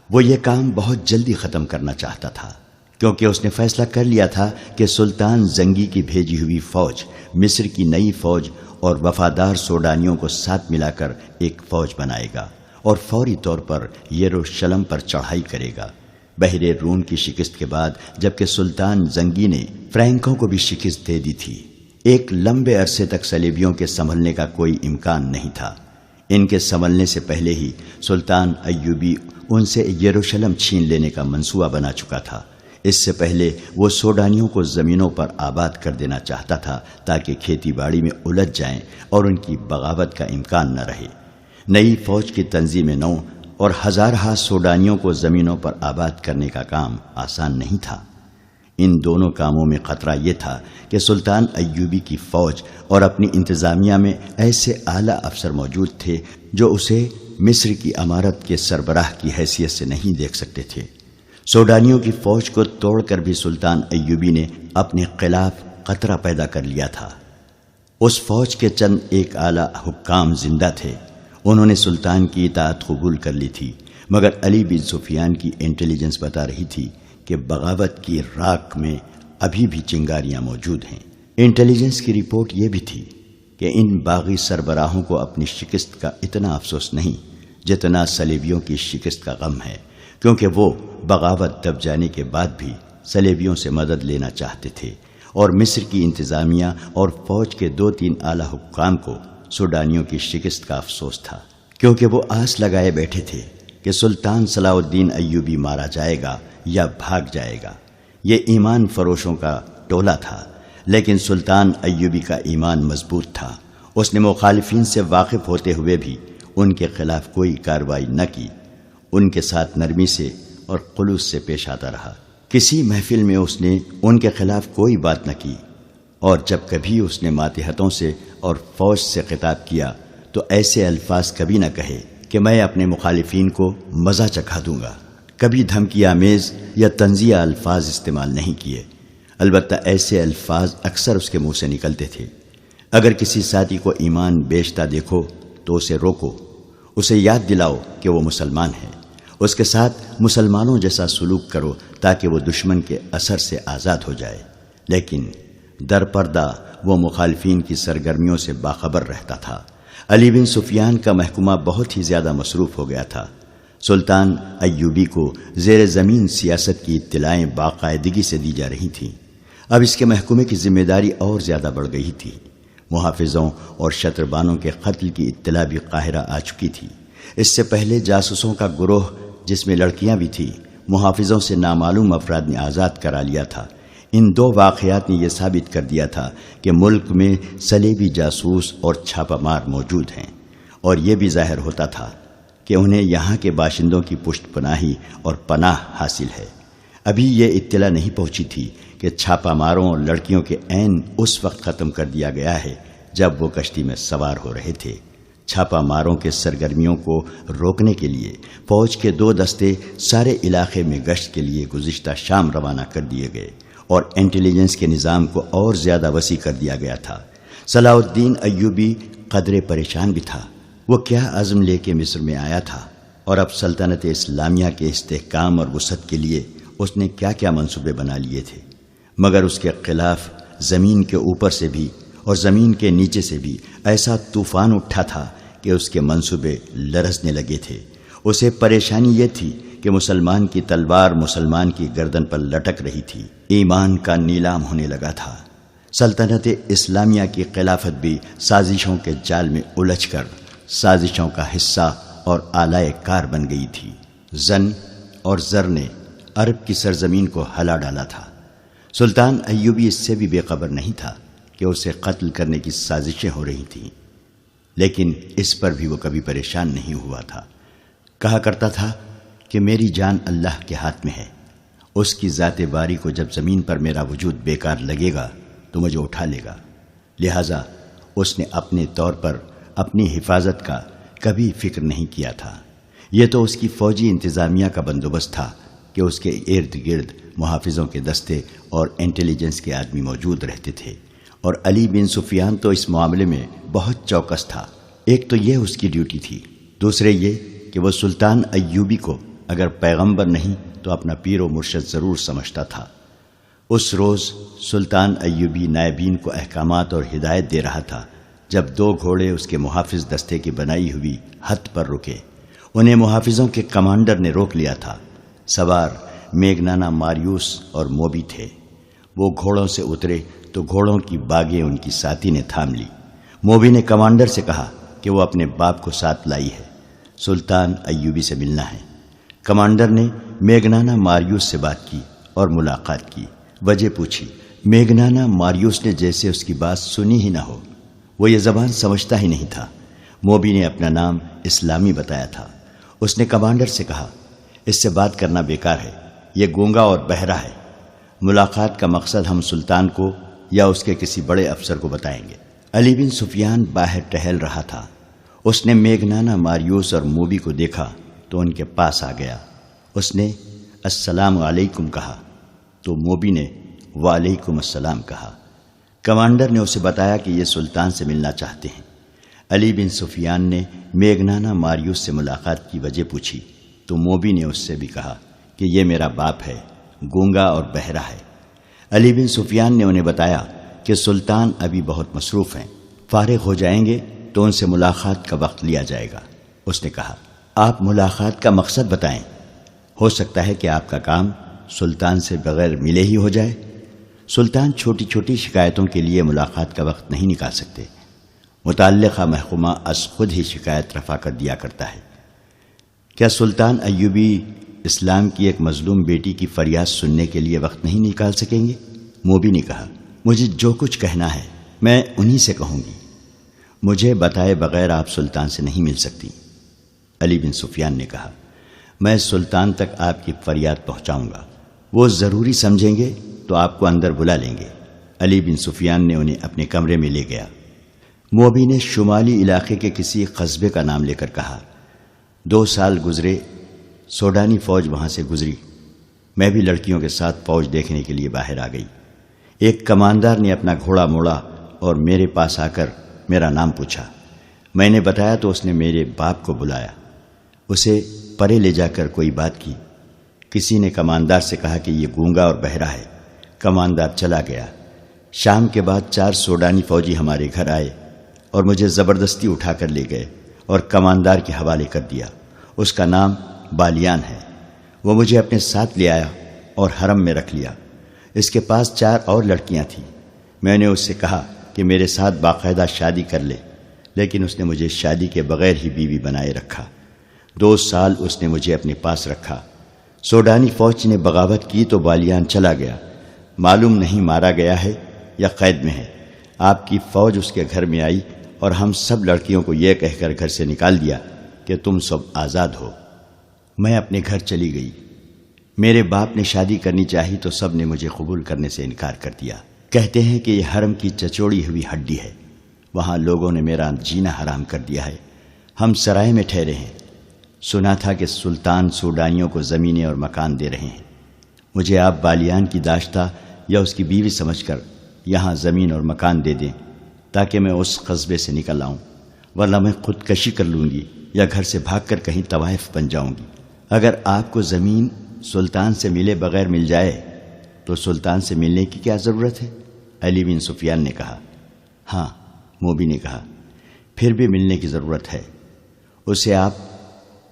A: وہ یہ کام بہت جلدی ختم کرنا چاہتا تھا، کیونکہ اس نے فیصلہ کر لیا تھا کہ سلطان زنگی کی بھیجی ہوئی فوج مصر کی نئی فوج اور وفادار سوڈانیوں کو ساتھ ملا کر ایک فوج بنائے گا اور فوری طور پر یروشلم پر چڑھائی کرے گا۔ بحر روم کی شکست کے بعد جبکہ سلطان زنگی نے فرینکوں کو بھی شکست دے دی تھی، ایک لمبے عرصے تک صلیبیوں کے سنبھلنے کا کوئی امکان نہیں تھا۔ ان کے سنبھلنے سے پہلے ہی سلطان ایوبی ان سے یروشلم چھین لینے کا منصوبہ بنا چکا تھا۔ اس سے پہلے وہ سوڈانیوں کو زمینوں پر آباد کر دینا چاہتا تھا تاکہ کھیتی باڑی میں الجھ جائیں اور ان کی بغاوت کا امکان نہ رہے۔ نئی فوج کی تنظیم نو اور ہزارہا سوڈانیوں کو زمینوں پر آباد کرنے کا کام آسان نہیں تھا۔ ان دونوں کاموں میں خطرہ یہ تھا کہ سلطان ایوبی کی فوج اور اپنی انتظامیہ میں ایسے اعلیٰ افسر موجود تھے جو اسے مصر کی امارت کے سربراہ کی حیثیت سے نہیں دیکھ سکتے تھے۔ سوڈانیوں کی فوج کو توڑ کر بھی سلطان ایوبی نے اپنے خلاف خطرہ پیدا کر لیا تھا۔ اس فوج کے چند ایک اعلیٰ حکام زندہ تھے، انہوں نے سلطان کی اطاعت قبول کر لی تھی، مگر علی بن سفیان کی انٹیلیجنس بتا رہی تھی کہ بغاوت کی راکھ میں ابھی بھی چنگاریاں موجود ہیں۔ انٹیلیجنس کی رپورٹ یہ بھی تھی کہ ان باغی سربراہوں کو اپنی شکست کا اتنا افسوس نہیں جتنا صلیبیوں کی شکست کا غم ہے، کیونکہ وہ بغاوت دب جانے کے بعد بھی صلیبیوں سے مدد لینا چاہتے تھے اور مصر کی انتظامیہ اور فوج کے 2-3 اعلیٰ حکام کو سوڈانیوں کی شکست کا افسوس تھا، کیونکہ وہ آس لگائے بیٹھے تھے کہ سلطان صلاح الدین ایوبی مارا جائے گا یا بھاگ جائے گا۔ یہ ایمان فروشوں کا ٹولہ تھا، لیکن سلطان ایوبی کا ایمان مضبوط تھا۔ اس نے مخالفین سے واقف ہوتے ہوئے بھی ان کے خلاف کوئی کارروائی نہ کی، ان کے ساتھ نرمی سے اور خلوص سے پیش آتا رہا۔ کسی محفل میں اس نے ان کے خلاف کوئی بات نہ کی، اور جب کبھی اس نے ماتحتوں سے اور فوج سے خطاب کیا تو ایسے الفاظ کبھی نہ کہے کہ میں اپنے مخالفین کو مزہ چکھا دوں گا۔ کبھی دھمکی آمیز یا طنزیہ الفاظ استعمال نہیں کیے، البتہ ایسے الفاظ اکثر اس کے منہ سے نکلتے تھے۔ اگر کسی ساتھی کو ایمان بیچتا دیکھو تو اسے روکو، اسے یاد دلاؤ کہ وہ مسلمان ہے، اس کے ساتھ مسلمانوں جیسا سلوک کرو تاکہ وہ دشمن کے اثر سے آزاد ہو جائے۔ لیکن در پردہ وہ مخالفین کی سرگرمیوں سے باخبر رہتا تھا۔ علی بن سفیان کا محکمہ بہت ہی زیادہ مصروف ہو گیا تھا۔ سلطان ایوبی کو زیر زمین سیاست کی اطلاعیں باقاعدگی سے دی جا رہی تھیں۔ اب اس کے محکمے کی ذمہ داری اور زیادہ بڑھ گئی تھی۔ محافظوں اور شتربانوں کے قتل کی اطلاع بھی قاہرہ آ چکی تھی۔ اس سے پہلے جاسوسوں کا گروہ جس میں لڑکیاں بھی تھیں، محافظوں سے نامعلوم افراد نے آزاد کرا لیا تھا۔ ان 2 واقعات نے یہ ثابت کر دیا تھا کہ ملک میں صلیبی جاسوس اور چھاپہ مار موجود ہیں، اور یہ بھی ظاہر ہوتا تھا کہ انہیں یہاں کے باشندوں کی پشت پناہی اور پناہ حاصل ہے۔ ابھی یہ اطلاع نہیں پہنچی تھی کہ چھاپہ ماروں اور لڑکیوں کے عین اس وقت ختم کر دیا گیا ہے جب وہ کشتی میں سوار ہو رہے تھے۔ چھاپہ ماروں کے سرگرمیوں کو روکنے کے لیے فوج کے 2 دستے سارے علاقے میں گشت کے لیے گزشتہ شام روانہ کر دیے گئے اور انٹیلیجنس کے نظام کو اور زیادہ وسیع کر دیا گیا تھا۔ صلاح الدین ایوبی قدرے پریشان بھی تھا۔ وہ کیا عزم لے کے مصر میں آیا تھا اور اب سلطنت اسلامیہ کے استحکام اور وسعت کے لیے اس نے کیا کیا منصوبے بنا لیے تھے، مگر اس کے خلاف زمین کے اوپر سے بھی اور زمین کے نیچے سے بھی ایسا طوفان اٹھا تھا کہ اس کے منصوبے لرزنے لگے تھے۔ اسے پریشانی یہ تھی کہ مسلمان کی تلوار مسلمان کی گردن پر لٹک رہی تھی۔ ایمان کا نیلام ہونے لگا تھا۔ سلطنت اسلامیہ کی خلافت بھی سازشوں کے جال میں الجھ کر سازشوں کا حصہ اور آلائے کار بن گئی تھی۔ زن اور زر نے عرب کی سرزمین کو ہلا ڈالا تھا۔ سلطان ایوبی اس سے بھی بے خبر نہیں تھا کہ اسے قتل کرنے کی سازشیں ہو رہی تھیں، لیکن اس پر بھی وہ کبھی پریشان نہیں ہوا تھا۔ کہا کرتا تھا کہ میری جان اللہ کے ہاتھ میں ہے، اس کی ذات باری کو جب زمین پر میرا وجود بیکار لگے گا تو مجھے اٹھا لے گا، لہٰذا اس نے اپنے طور پر اپنی حفاظت کا کبھی فکر نہیں کیا تھا۔ یہ تو اس کی فوجی انتظامیہ کا بندوبست تھا کہ اس کے ارد گرد محافظوں کے دستے اور انٹیلیجنس کے آدمی موجود رہتے تھے، اور علی بن سفیان تو اس معاملے میں بہت چوکس تھا۔ ایک تو یہ اس کی ڈیوٹی تھی، دوسرے یہ کہ وہ سلطان ایوبی کو اگر پیغمبر نہیں تو اپنا پیر و مرشد ضرور سمجھتا تھا۔ اس روز سلطان ایوبی نائبین کو احکامات اور ہدایت دے رہا تھا جب 2 گھوڑے اس کے محافظ دستے کی بنائی ہوئی ہت پر رکے۔ انہیں محافظوں کے کمانڈر نے روک لیا تھا۔ سوار میگنانا ماریوس اور موبی تھے۔ وہ گھوڑوں سے اترے تو گھوڑوں کی باگیں ان کی ساتھی نے تھام لی۔ موبی نے کمانڈر سے کہا کہ وہ اپنے باپ کو ساتھ لائی ہے، سلطان ایوبی سے ملنا ہے۔ کمانڈر نے میگنانا ماریوس سے بات کی اور ملاقات کی، وجہ پوچھی۔ میگنانا ماریوس نے جیسے اس کی بات سنی ہی نہ ہو، وہ یہ زبان سمجھتا ہی نہیں تھا۔ موبی نے اپنا نام اسلامی بتایا تھا۔ اس نے کمانڈر سے کہا، اس سے بات کرنا بیکار ہے، یہ گونگا اور بہرا ہے۔ ملاقات کا مقصد ہم سلطان کو یا اس کے کسی بڑے افسر کو بتائیں گے۔ علی بن سفیان باہر ٹہل رہا تھا۔ اس نے میگنانا ماریوس اور موبی کو دیکھا تو ان کے پاس آ گیا۔ اس نے السلام علیکم کہا تو موبی نے وعلیکم السلام کہا۔ کمانڈر نے اسے بتایا کہ یہ سلطان سے ملنا چاہتے ہیں۔ علی بن سفیان نے میگنانا ماریوس سے ملاقات کی وجہ پوچھی تو موبی نے اس سے بھی کہا کہ یہ میرا باپ ہے، گونگا اور بہرا ہے۔ علی بن سفیان نے انہیں بتایا کہ سلطان ابھی بہت مصروف ہیں، فارغ ہو جائیں گے تو ان سے ملاقات کا وقت لیا جائے گا۔ اس نے کہا، آپ ملاقات کا مقصد بتائیں، ہو سکتا ہے کہ آپ کا کام سلطان سے بغیر ملے ہی ہو جائے۔ سلطان چھوٹی چھوٹی شکایتوں کے لیے ملاقات کا وقت نہیں نکال سکتے، متعلقہ محکمہ از خود ہی شکایت رفع کر دیا کرتا ہے۔ کیا سلطان ایوبی اسلام کی ایک مظلوم بیٹی کی فریاد سننے کے لیے وقت نہیں نکال سکیں گے؟ موبی نے کہا، مجھے جو کچھ کہنا ہے میں انہی سے کہوں گی، مجھے بتائے بغیر آپ سلطان سے نہیں مل سکتی۔ علی بن سفیان نے کہا، میں سلطان تک آپ کی فریاد پہنچاؤں گا، وہ ضروری سمجھیں گے تو آپ کو اندر بلا لیں گے۔ علی بن سفیان نے انہیں اپنے کمرے میں لے گیا۔ موبی نے شمالی علاقے کے کسی قصبے کا نام لے کر کہا، 2 سال گزرے، سوڈانی فوج وہاں سے گزری، میں بھی لڑکیوں کے ساتھ فوج دیکھنے کے لیے باہر آ گئی۔ ایک کماندار نے اپنا گھوڑا موڑا اور میرے پاس آ کر میرا نام پوچھا۔ میں نے بتایا تو اس نے میرے باپ کو بلایا، اسے پرے لے جا کر کوئی بات کی۔ کسی نے کماندار سے کہا کہ یہ گونگا اور بہرا ہے۔ کماندار چلا گیا۔ شام کے بعد 4 سوڈانی فوجی ہمارے گھر آئے اور مجھے زبردستی اٹھا کر لے گئے اور کماندار کے حوالے کر دیا۔ اس کا نام بالیان ہے۔ وہ مجھے اپنے ساتھ لے آیا اور حرم میں رکھ لیا۔ اس کے پاس 4 اور لڑکیاں تھیں۔ میں نے اس سے کہا کہ میرے ساتھ باقاعدہ شادی کر لے، لیکن اس نے مجھے شادی کے بغیر ہی بیوی بنائے رکھا۔ 2 سال اس نے مجھے اپنے پاس رکھا۔ سوڈانی فوج نے بغاوت کی تو بالیان چلا گیا، معلوم نہیں مارا گیا ہے یا قید میں ہے۔ آپ کی فوج اس کے گھر میں آئی اور ہم سب لڑکیوں کو یہ کہہ کر گھر سے نکال دیا کہ تم سب آزاد ہو۔ میں اپنے گھر چلی گئی۔ میرے باپ نے شادی کرنی چاہی تو سب نے مجھے قبول کرنے سے انکار کر دیا۔ کہتے ہیں کہ یہ حرم کی چچوڑی ہوئی ہڈی ہے، وہاں لوگوں نے میرا جینا حرام کر دیا ہے۔ ہم سرائے میں ٹھہرے ہیں، سنا تھا کہ سلطان سوڈانیوں کو زمینیں اور مکان دے رہے ہیں۔ مجھے آپ بالیان کی داشتہ یا اس کی بیوی سمجھ کر یہاں زمین اور مکان دے دیں تاکہ میں اس قصبے سے نکل آؤں، ورنہ میں خودکشی کر لوں گی یا گھر سے بھاگ کر کہیں طوائف بن جاؤں گی۔ اگر آپ کو زمین سلطان سے ملے بغیر مل جائے تو سلطان سے ملنے کی کیا ضرورت ہے؟ علی بن سفیان نے کہا۔ ہاں، موبی نے کہا، پھر بھی ملنے کی ضرورت ہے۔ اسے آپ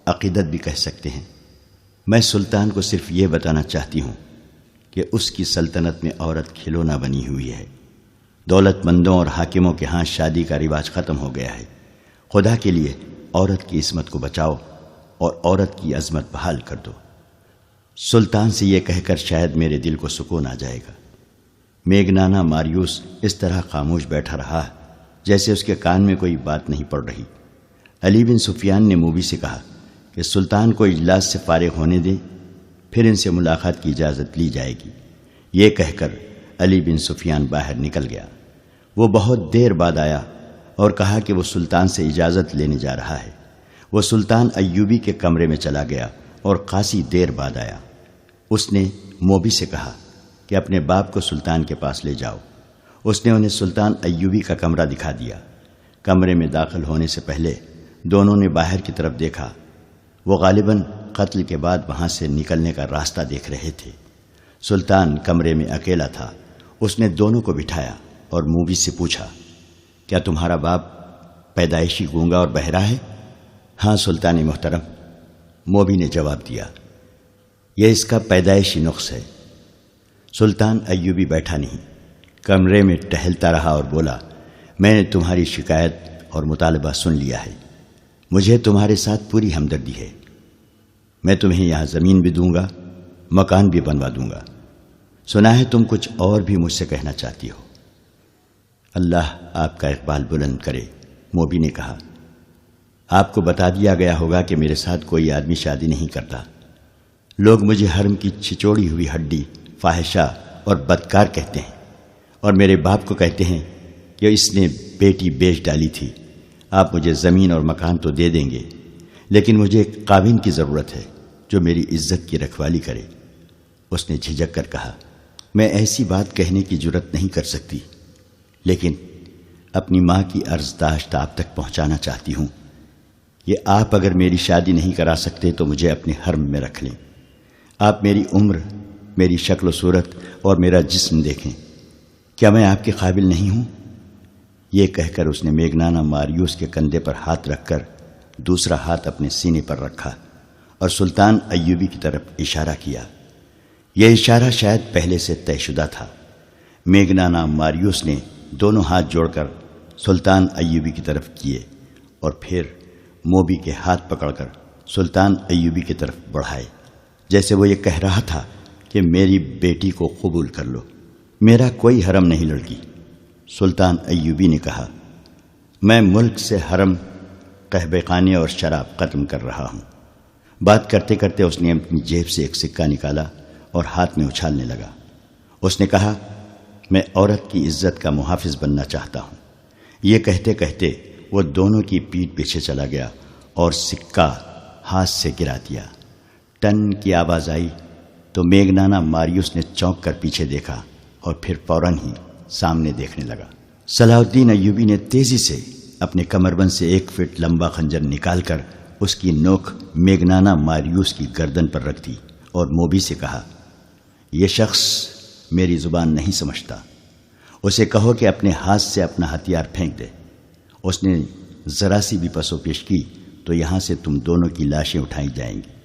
A: عقیدت بھی کہہ سکتے ہیں۔ میں سلطان کو صرف یہ بتانا چاہتی ہوں کہ اس کی سلطنت میں عورت کھلونا بنی ہوئی ہے۔ دولت مندوں اور حاکموں کے ہاں شادی کا رواج ختم ہو گیا ہے۔ خدا کے لیے عورت کی عصمت کو بچاؤ اور عورت کی عظمت بحال کر دو۔ سلطان سے یہ کہہ کر شاید میرے دل کو سکون آ جائے گا۔ میگنانا ماریوس اس طرح خاموش بیٹھا رہا جیسے اس کے کان میں کوئی بات نہیں پڑ رہی۔ علی بن سفیان نے موبی سے کہا کہ سلطان کو اجلاس سے فارغ ہونے دیں، پھر ان سے ملاقات کی اجازت لی جائے گی۔ یہ کہہ کر علی بن سفیان باہر نکل گیا۔ وہ بہت دیر بعد آیا اور کہا کہ وہ سلطان سے اجازت لینے جا رہا ہے۔ وہ سلطان ایوبی کے کمرے میں چلا گیا اور خاصی دیر بعد آیا۔ اس نے موبی سے کہا کہ اپنے باپ کو سلطان کے پاس لے جاؤ۔ اس نے انہیں سلطان ایوبی کا کمرہ دکھا دیا۔ کمرے میں داخل ہونے سے پہلے دونوں نے باہر کی طرف دیکھا۔ وہ غالباً قتل کے بعد وہاں سے نکلنے کا راستہ دیکھ رہے تھے۔ سلطان کمرے میں اکیلا تھا۔ اس نے دونوں کو بٹھایا اور موبی سے پوچھا، کیا تمہارا باپ پیدائشی گونگا اور بہرا ہے؟ ہاں سلطان محترم، موبی نے جواب دیا، یہ اس کا پیدائشی نقص ہے۔ سلطان ایوبی بیٹھا نہیں، کمرے میں ٹہلتا رہا اور بولا، میں نے تمہاری شکایت اور مطالبہ سن لیا ہے۔ مجھے تمہارے ساتھ پوری ہمدردی ہے۔ میں تمہیں یہاں زمین بھی دوں گا، مکان بھی بنوا دوں گا۔ سنا ہے تم کچھ اور بھی مجھ سے کہنا چاہتی ہو۔ اللہ آپ کا اقبال بلند کرے، موبی نے کہا۔ آپ کو بتا دیا گیا ہوگا کہ میرے ساتھ کوئی آدمی شادی نہیں کرتا۔ لوگ مجھے حرم کی چھچوڑی ہوئی ہڈی، فاحشہ اور بدکار کہتے ہیں، اور میرے باپ کو کہتے ہیں کہ اس نے بیٹی بیچ ڈالی تھی۔ آپ مجھے زمین اور مکان تو دے دیں گے، لیکن مجھے ایک قابل کی ضرورت ہے جو میری عزت کی رکھوالی کرے۔ اس نے جھجک کر کہا، میں ایسی بات کہنے کی جرت نہیں کر سکتی، لیکن اپنی ماں کی عرضداشت آپ تک پہنچانا چاہتی ہوں کہ آپ اگر میری شادی نہیں کرا سکتے تو مجھے اپنے حرم میں رکھ لیں۔ آپ میری عمر، میری شکل و صورت اور میرا جسم دیکھیں، کیا میں آپ کے قابل نہیں ہوں؟ یہ کہہ کر اس نے میگنانا ماریوس کے کندھے پر ہاتھ رکھ کر دوسرا ہاتھ اپنے سینے پر رکھا اور سلطان ایوبی کی طرف اشارہ کیا۔ یہ اشارہ شاید پہلے سے طے شدہ تھا۔ میگنانا ماریوس نے دونوں ہاتھ جوڑ کر سلطان ایوبی کی طرف کیے اور پھر موبی کے ہاتھ پکڑ کر سلطان ایوبی کی طرف بڑھائے، جیسے وہ یہ کہہ رہا تھا کہ میری بیٹی کو قبول کر لو، میرا کوئی حرم نہیں لڑکی۔ سلطان ایوبی نے کہا، میں ملک سے حرم، قہوہ خانے اور شراب ختم کر رہا ہوں۔ بات کرتے کرتے اس نے اپنی جیب سے ایک سکہ نکالا اور ہاتھ میں اچھالنے لگا۔ اس نے کہا، میں عورت کی عزت کا محافظ بننا چاہتا ہوں۔ یہ کہتے کہتے وہ دونوں کی پیٹھ پیچھے چلا گیا اور سکہ ہاتھ سے گرا دیا۔ ٹن کی آواز آئی تو میگنانا ماریوس نے چونک کر پیچھے دیکھا اور پھر فوراً ہی سامنے دیکھنے لگا۔ صلاح الدین ایوبی نے تیزی سے اپنے کمربند سے 1 فٹ لمبا خنجر نکال کر اس کی نوک میگنانا ماریوس کی گردن پر رکھ دی اور موبی سے کہا، یہ شخص میری زبان نہیں سمجھتا، اسے کہو کہ اپنے ہاتھ سے اپنا ہتھیار پھینک دے۔ اس نے ذرا سی بھی پس و پیش کی تو یہاں سے تم دونوں کی لاشیں اٹھائی جائیں گی۔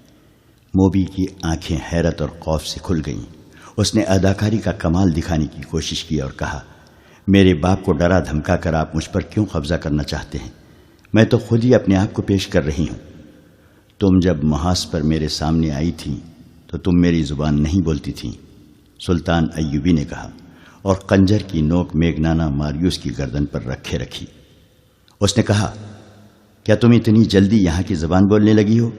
A: موبی کی آنکھیں حیرت اور خوف سے کھل گئیں۔ اس نے اداکاری کا کمال دکھانے کی کوشش کی اور کہا، میرے باپ کو ڈرا دھمکا کر آپ مجھ پر کیوں قبضہ کرنا چاہتے ہیں؟ میں تو خود ہی اپنے آپ کو پیش کر رہی ہوں۔ تم جب محاذ پر میرے سامنے آئی تھی تو تم میری زبان نہیں بولتی تھی، سلطان ایوبی نے کہا، اور خنجر کی نوک میگنانا ماریوس کی گردن پر رکھے رکھی۔ اس نے کہا، کیا تم اتنی جلدی یہاں کی زبان بولنے لگی ہو؟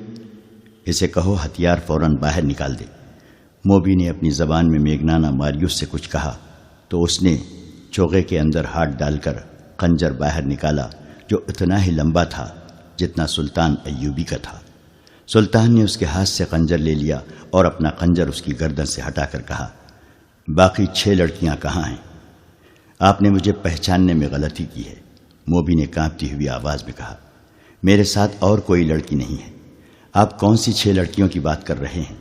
A: اسے کہو ہتھیار فوراً باہر نکال دے۔ موبی نے اپنی زبان میں میگنانا ماریوس سے کچھ کہا تو اس نے چوغے کے اندر ہاتھ ڈال کر خنجر باہر نکالا، جو اتنا ہی لمبا تھا جتنا سلطان ایوبی کا تھا۔ سلطان نے اس کے ہاتھ سے خنجر لے لیا اور اپنا خنجر اس کی گردن سے ہٹا کر کہا، باقی 6 لڑکیاں کہاں ہیں؟ آپ نے مجھے پہچاننے میں غلطی کی ہے، موبی نے کانپتی ہوئی آواز میں کہا، میرے ساتھ اور کوئی لڑکی نہیں ہے۔ آپ کون سی 6 لڑکیوں کی بات کر رہے ہیں؟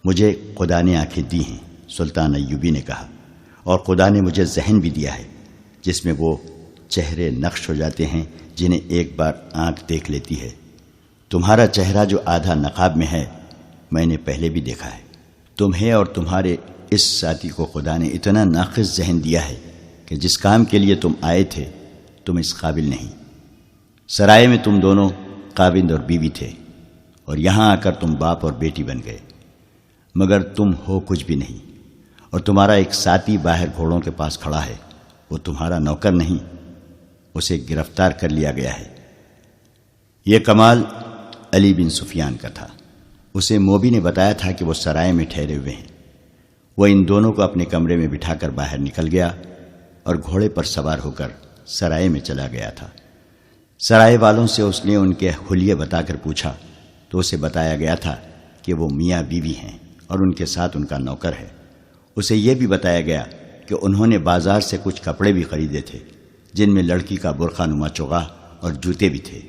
A: مجھے خدا نے آنکھیں دی ہیں، سلطان ایوبی نے کہا، اور خدا نے مجھے ذہن بھی دیا ہے جس میں وہ چہرے نقش ہو جاتے ہیں جنہیں ایک بار آنکھ دیکھ لیتی ہے۔ تمہارا چہرہ جو آدھا نقاب میں ہے میں نے پہلے بھی دیکھا ہے۔ تمہیں اور تمہارے اس ساتھی کو خدا نے اتنا ناقص ذہن دیا ہے کہ جس کام کے لیے تم آئے تھے تم اس قابل نہیں۔ سرائے میں تم دونوں خاوند اور بیوی تھے اور یہاں آ کر تم باپ اور بیٹی بن گئے، مگر تم ہو کچھ بھی نہیں، اور تمہارا ایک ساتھی باہر گھوڑوں کے پاس کھڑا ہے، وہ تمہارا نوکر نہیں، اسے گرفتار کر لیا گیا ہے۔ یہ کمال علی بن سفیان کا تھا۔ اسے موبی نے بتایا تھا کہ وہ سرائے میں ٹھہرے ہوئے ہیں۔ وہ ان دونوں کو اپنے کمرے میں بٹھا کر باہر نکل گیا اور گھوڑے پر سوار ہو کر سرائے میں چلا گیا تھا۔ سرائے والوں سے اس نے ان کے حلیے بتا کر پوچھا تو اسے بتایا گیا تھا کہ وہ میاں بیوی ہیں اور ان کے ساتھ ان کا نوکر ہے۔ اسے یہ بھی بتایا گیا کہ انہوں نے بازار سے کچھ کپڑے بھی خریدے تھے جن میں لڑکی کا برقع نما چوغا اور جوتے بھی تھے۔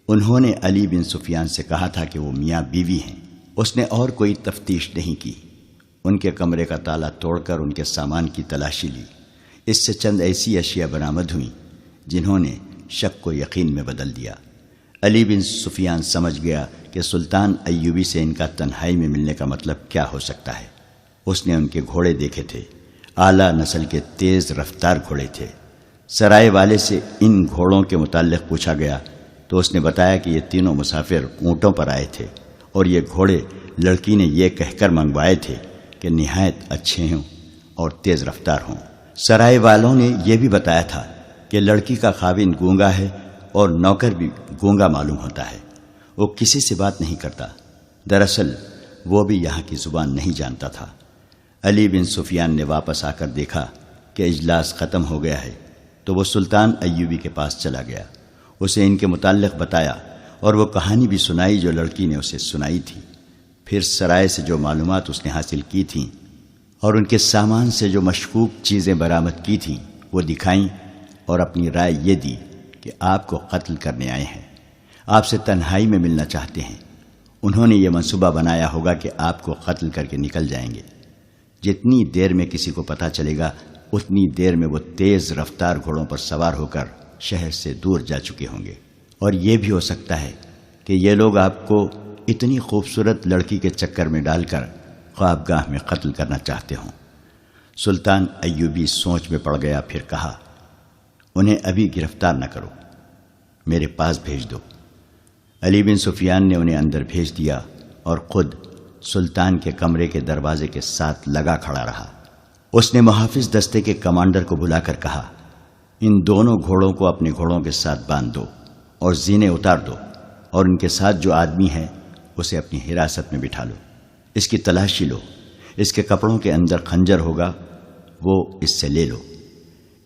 A: انہوں نے علی بن سفیان سے کہا تھا کہ وہ میاں بیوی ہیں۔ اس نے اور کوئی تفتیش نہیں کی۔ ان کے کمرے کا تالا توڑ کر ان کے سامان کی تلاشی لی۔ اس سے چند ایسی اشیاء برآمد ہوئیں جنہوں نے شک کو یقین میں بدل دیا۔ علی بن سفیان سمجھ گیا کہ سلطان ایوبی سے ان کا تنہائی میں ملنے کا مطلب کیا ہو سکتا ہے۔ اس نے ان کے گھوڑے دیکھے تھے، اعلیٰ نسل کے تیز رفتار گھوڑے تھے۔ سرائے والے سے ان گھوڑوں کے متعلق پوچھا گیا تو اس نے بتایا کہ یہ تینوں مسافر اونٹوں پر آئے تھے اور یہ گھوڑے لڑکی نے یہ کہہ کر منگوائے تھے کہ نہایت اچھے ہوں اور تیز رفتار ہوں۔ سرائے والوں نے یہ بھی بتایا تھا کہ لڑکی کا خاوند گونگا ہے اور نوکر بھی گونگا معلوم ہوتا ہے، وہ کسی سے بات نہیں کرتا۔ دراصل وہ بھی یہاں کی زبان نہیں جانتا تھا۔ علی بن سفیان نے واپس آ کر دیکھا کہ اجلاس ختم ہو گیا ہے تو وہ سلطان ایوبی کے پاس چلا گیا، اسے ان کے متعلق بتایا اور وہ کہانی بھی سنائی جو لڑکی نے اسے سنائی تھی۔ پھر سرائے سے جو معلومات اس نے حاصل کی تھیں اور ان کے سامان سے جو مشکوک چیزیں برآمد کی تھیں وہ دکھائیں اور اپنی رائے یہ دی کہ آپ کو قتل کرنے آئے ہیں، آپ سے تنہائی میں ملنا چاہتے ہیں۔ انہوں نے یہ منصوبہ بنایا ہوگا کہ آپ کو قتل کر کے نکل جائیں گے۔ جتنی دیر میں کسی کو پتہ چلے گا اتنی دیر میں وہ تیز رفتار گھوڑوں پر سوار ہو کر شہر سے دور جا چکے ہوں گے، اور یہ بھی ہو سکتا ہے کہ یہ لوگ آپ کو اتنی خوبصورت لڑکی کے چکر میں ڈال کر خوابگاہ میں قتل کرنا چاہتے ہوں۔ سلطان ایوبی سوچ میں پڑ گیا، پھر کہا، انہیں ابھی گرفتار نہ کرو، میرے پاس بھیج دو۔ علی بن سفیان نے انہیں اندر بھیج دیا اور خود سلطان کے کمرے کے دروازے کے ساتھ لگا کھڑا رہا۔ اس نے محافظ دستے کے کمانڈر کو بلا کر کہا، ان دونوں گھوڑوں کو اپنے گھوڑوں کے ساتھ باندھ دو اور زینے اتار دو، اور ان کے ساتھ جو آدمی ہے اسے اپنی حراست میں بٹھا لو، اس کی تلاشی لو، اس کے کپڑوں کے اندر خنجر ہوگا، وہ اس سے لے لو۔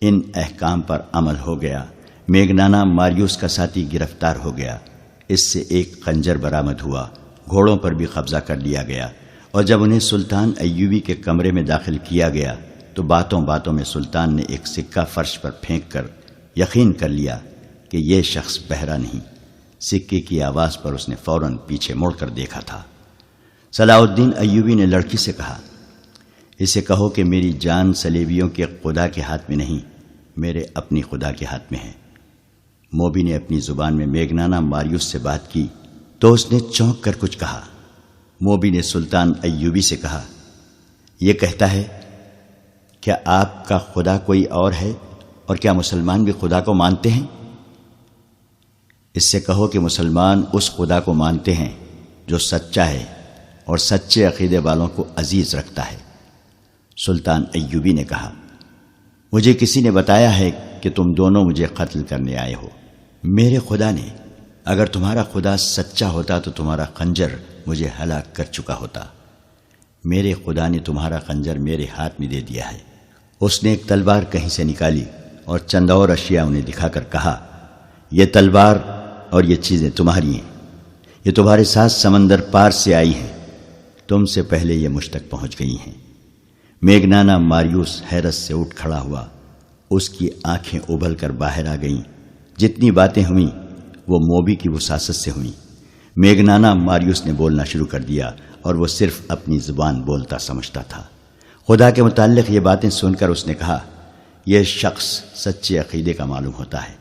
A: ان احکام پر عمل ہو گیا۔ میگنانا ماریوس کا ساتھی گرفتار ہو گیا، اس سے ایک خنجر برآمد ہوا، گھوڑوں پر بھی قبضہ کر لیا گیا، اور جب انہیں سلطان ایوبی کے کمرے میں داخل کیا گیا تو باتوں باتوں میں سلطان نے ایک سکہ فرش پر پھینک کر یقین کر لیا کہ یہ شخص بہرا نہیں۔ سکے کی آواز پر اس نے فوراً پیچھے مڑ کر دیکھا تھا۔ صلاح الدین ایوبی نے لڑکی سے کہا، اسے کہو کہ میری جان صلیبیوں کے خدا کے ہاتھ میں نہیں، میرے اپنی خدا کے ہاتھ میں ہے۔ موبی نے اپنی زبان میں میگنانا ماریوس سے بات کی تو اس نے چونک کر کچھ کہا۔ موبی نے سلطان ایوبی سے کہا، یہ کہتا ہے کیا آپ کا خدا کوئی اور ہے، اور کیا مسلمان بھی خدا کو مانتے ہیں؟ اس سے کہو کہ مسلمان اس خدا کو مانتے ہیں جو سچا ہے اور سچے عقیدے والوں کو عزیز رکھتا ہے۔ سلطان ایوبی نے کہا، مجھے کسی نے بتایا ہے کہ تم دونوں مجھے قتل کرنے آئے ہو۔ میرے خدا نے، اگر تمہارا خدا سچا ہوتا تو تمہارا خنجر مجھے ہلاک کر چکا ہوتا۔ میرے خدا نے تمہارا خنجر میرے ہاتھ میں دے دیا ہے۔ اس نے ایک تلوار کہیں سے نکالی اور چند اور اشیاء انہیں دکھا کر کہا، یہ تلوار اور یہ چیزیں تمہاری ہیں، یہ تمہارے ساتھ سمندر پار سے آئی ہیں، تم سے پہلے یہ مجھ تک پہنچ گئی ہیں۔ میگنانا ماریوس حیرت سے اٹھ کھڑا ہوا، اس کی آنکھیں ابل کر باہر آ گئیں۔ جتنی باتیں ہوئیں وہ موبی کی وساست سے ہوئیں۔ میگنانا ماریوس نے بولنا شروع کر دیا اور وہ صرف اپنی زبان بولتا سمجھتا تھا۔ خدا کے متعلق یہ باتیں سن کر اس نے کہا، یہ شخص سچے عقیدے کا معلوم ہوتا ہے۔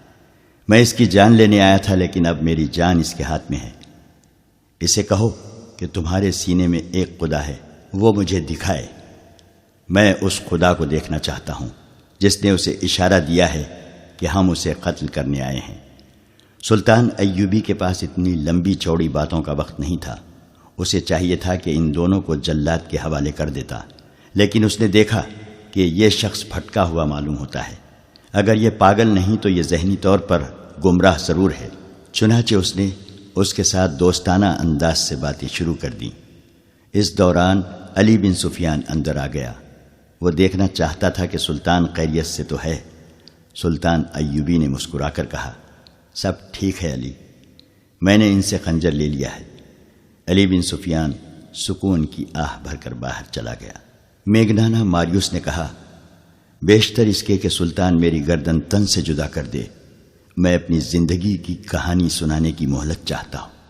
A: میں اس کی جان لینے آیا تھا، لیکن اب میری جان اس کے ہاتھ میں ہے۔ اسے کہو کہ تمہارے سینے میں ایک خدا ہے، وہ مجھے دکھائے۔ میں اس خدا کو دیکھنا چاہتا ہوں جس نے اسے اشارہ دیا ہے کہ ہم اسے قتل کرنے آئے ہیں۔ سلطان ایوبی کے پاس اتنی لمبی چوڑی باتوں کا وقت نہیں تھا۔ اسے چاہیے تھا کہ ان دونوں کو جلاد کے حوالے کر دیتا، لیکن اس نے دیکھا کہ یہ شخص بھٹکا ہوا معلوم ہوتا ہے۔ اگر یہ پاگل نہیں تو یہ ذہنی طور پر گمراہ ضرور ہے۔ چنانچہ اس نے اس کے ساتھ دوستانہ انداز سے باتیں شروع کر دیں۔ اس دوران علی بن سفیان اندر آ گیا۔ وہ دیکھنا چاہتا تھا کہ سلطان خیریت سے تو ہے۔ سلطان ایوبی نے مسکرا کر کہا، سب ٹھیک ہے علی، میں نے ان سے خنجر لے لیا ہے۔ علی بن سفیان سکون کی آہ بھر کر باہر چلا گیا۔ میگنانا ماریوس نے کہا، بیشتر اس کے کہ سلطان میری گردن تن سے جدا کر دے، میں اپنی زندگی کی کہانی سنانے کی مہلت چاہتا ہوں۔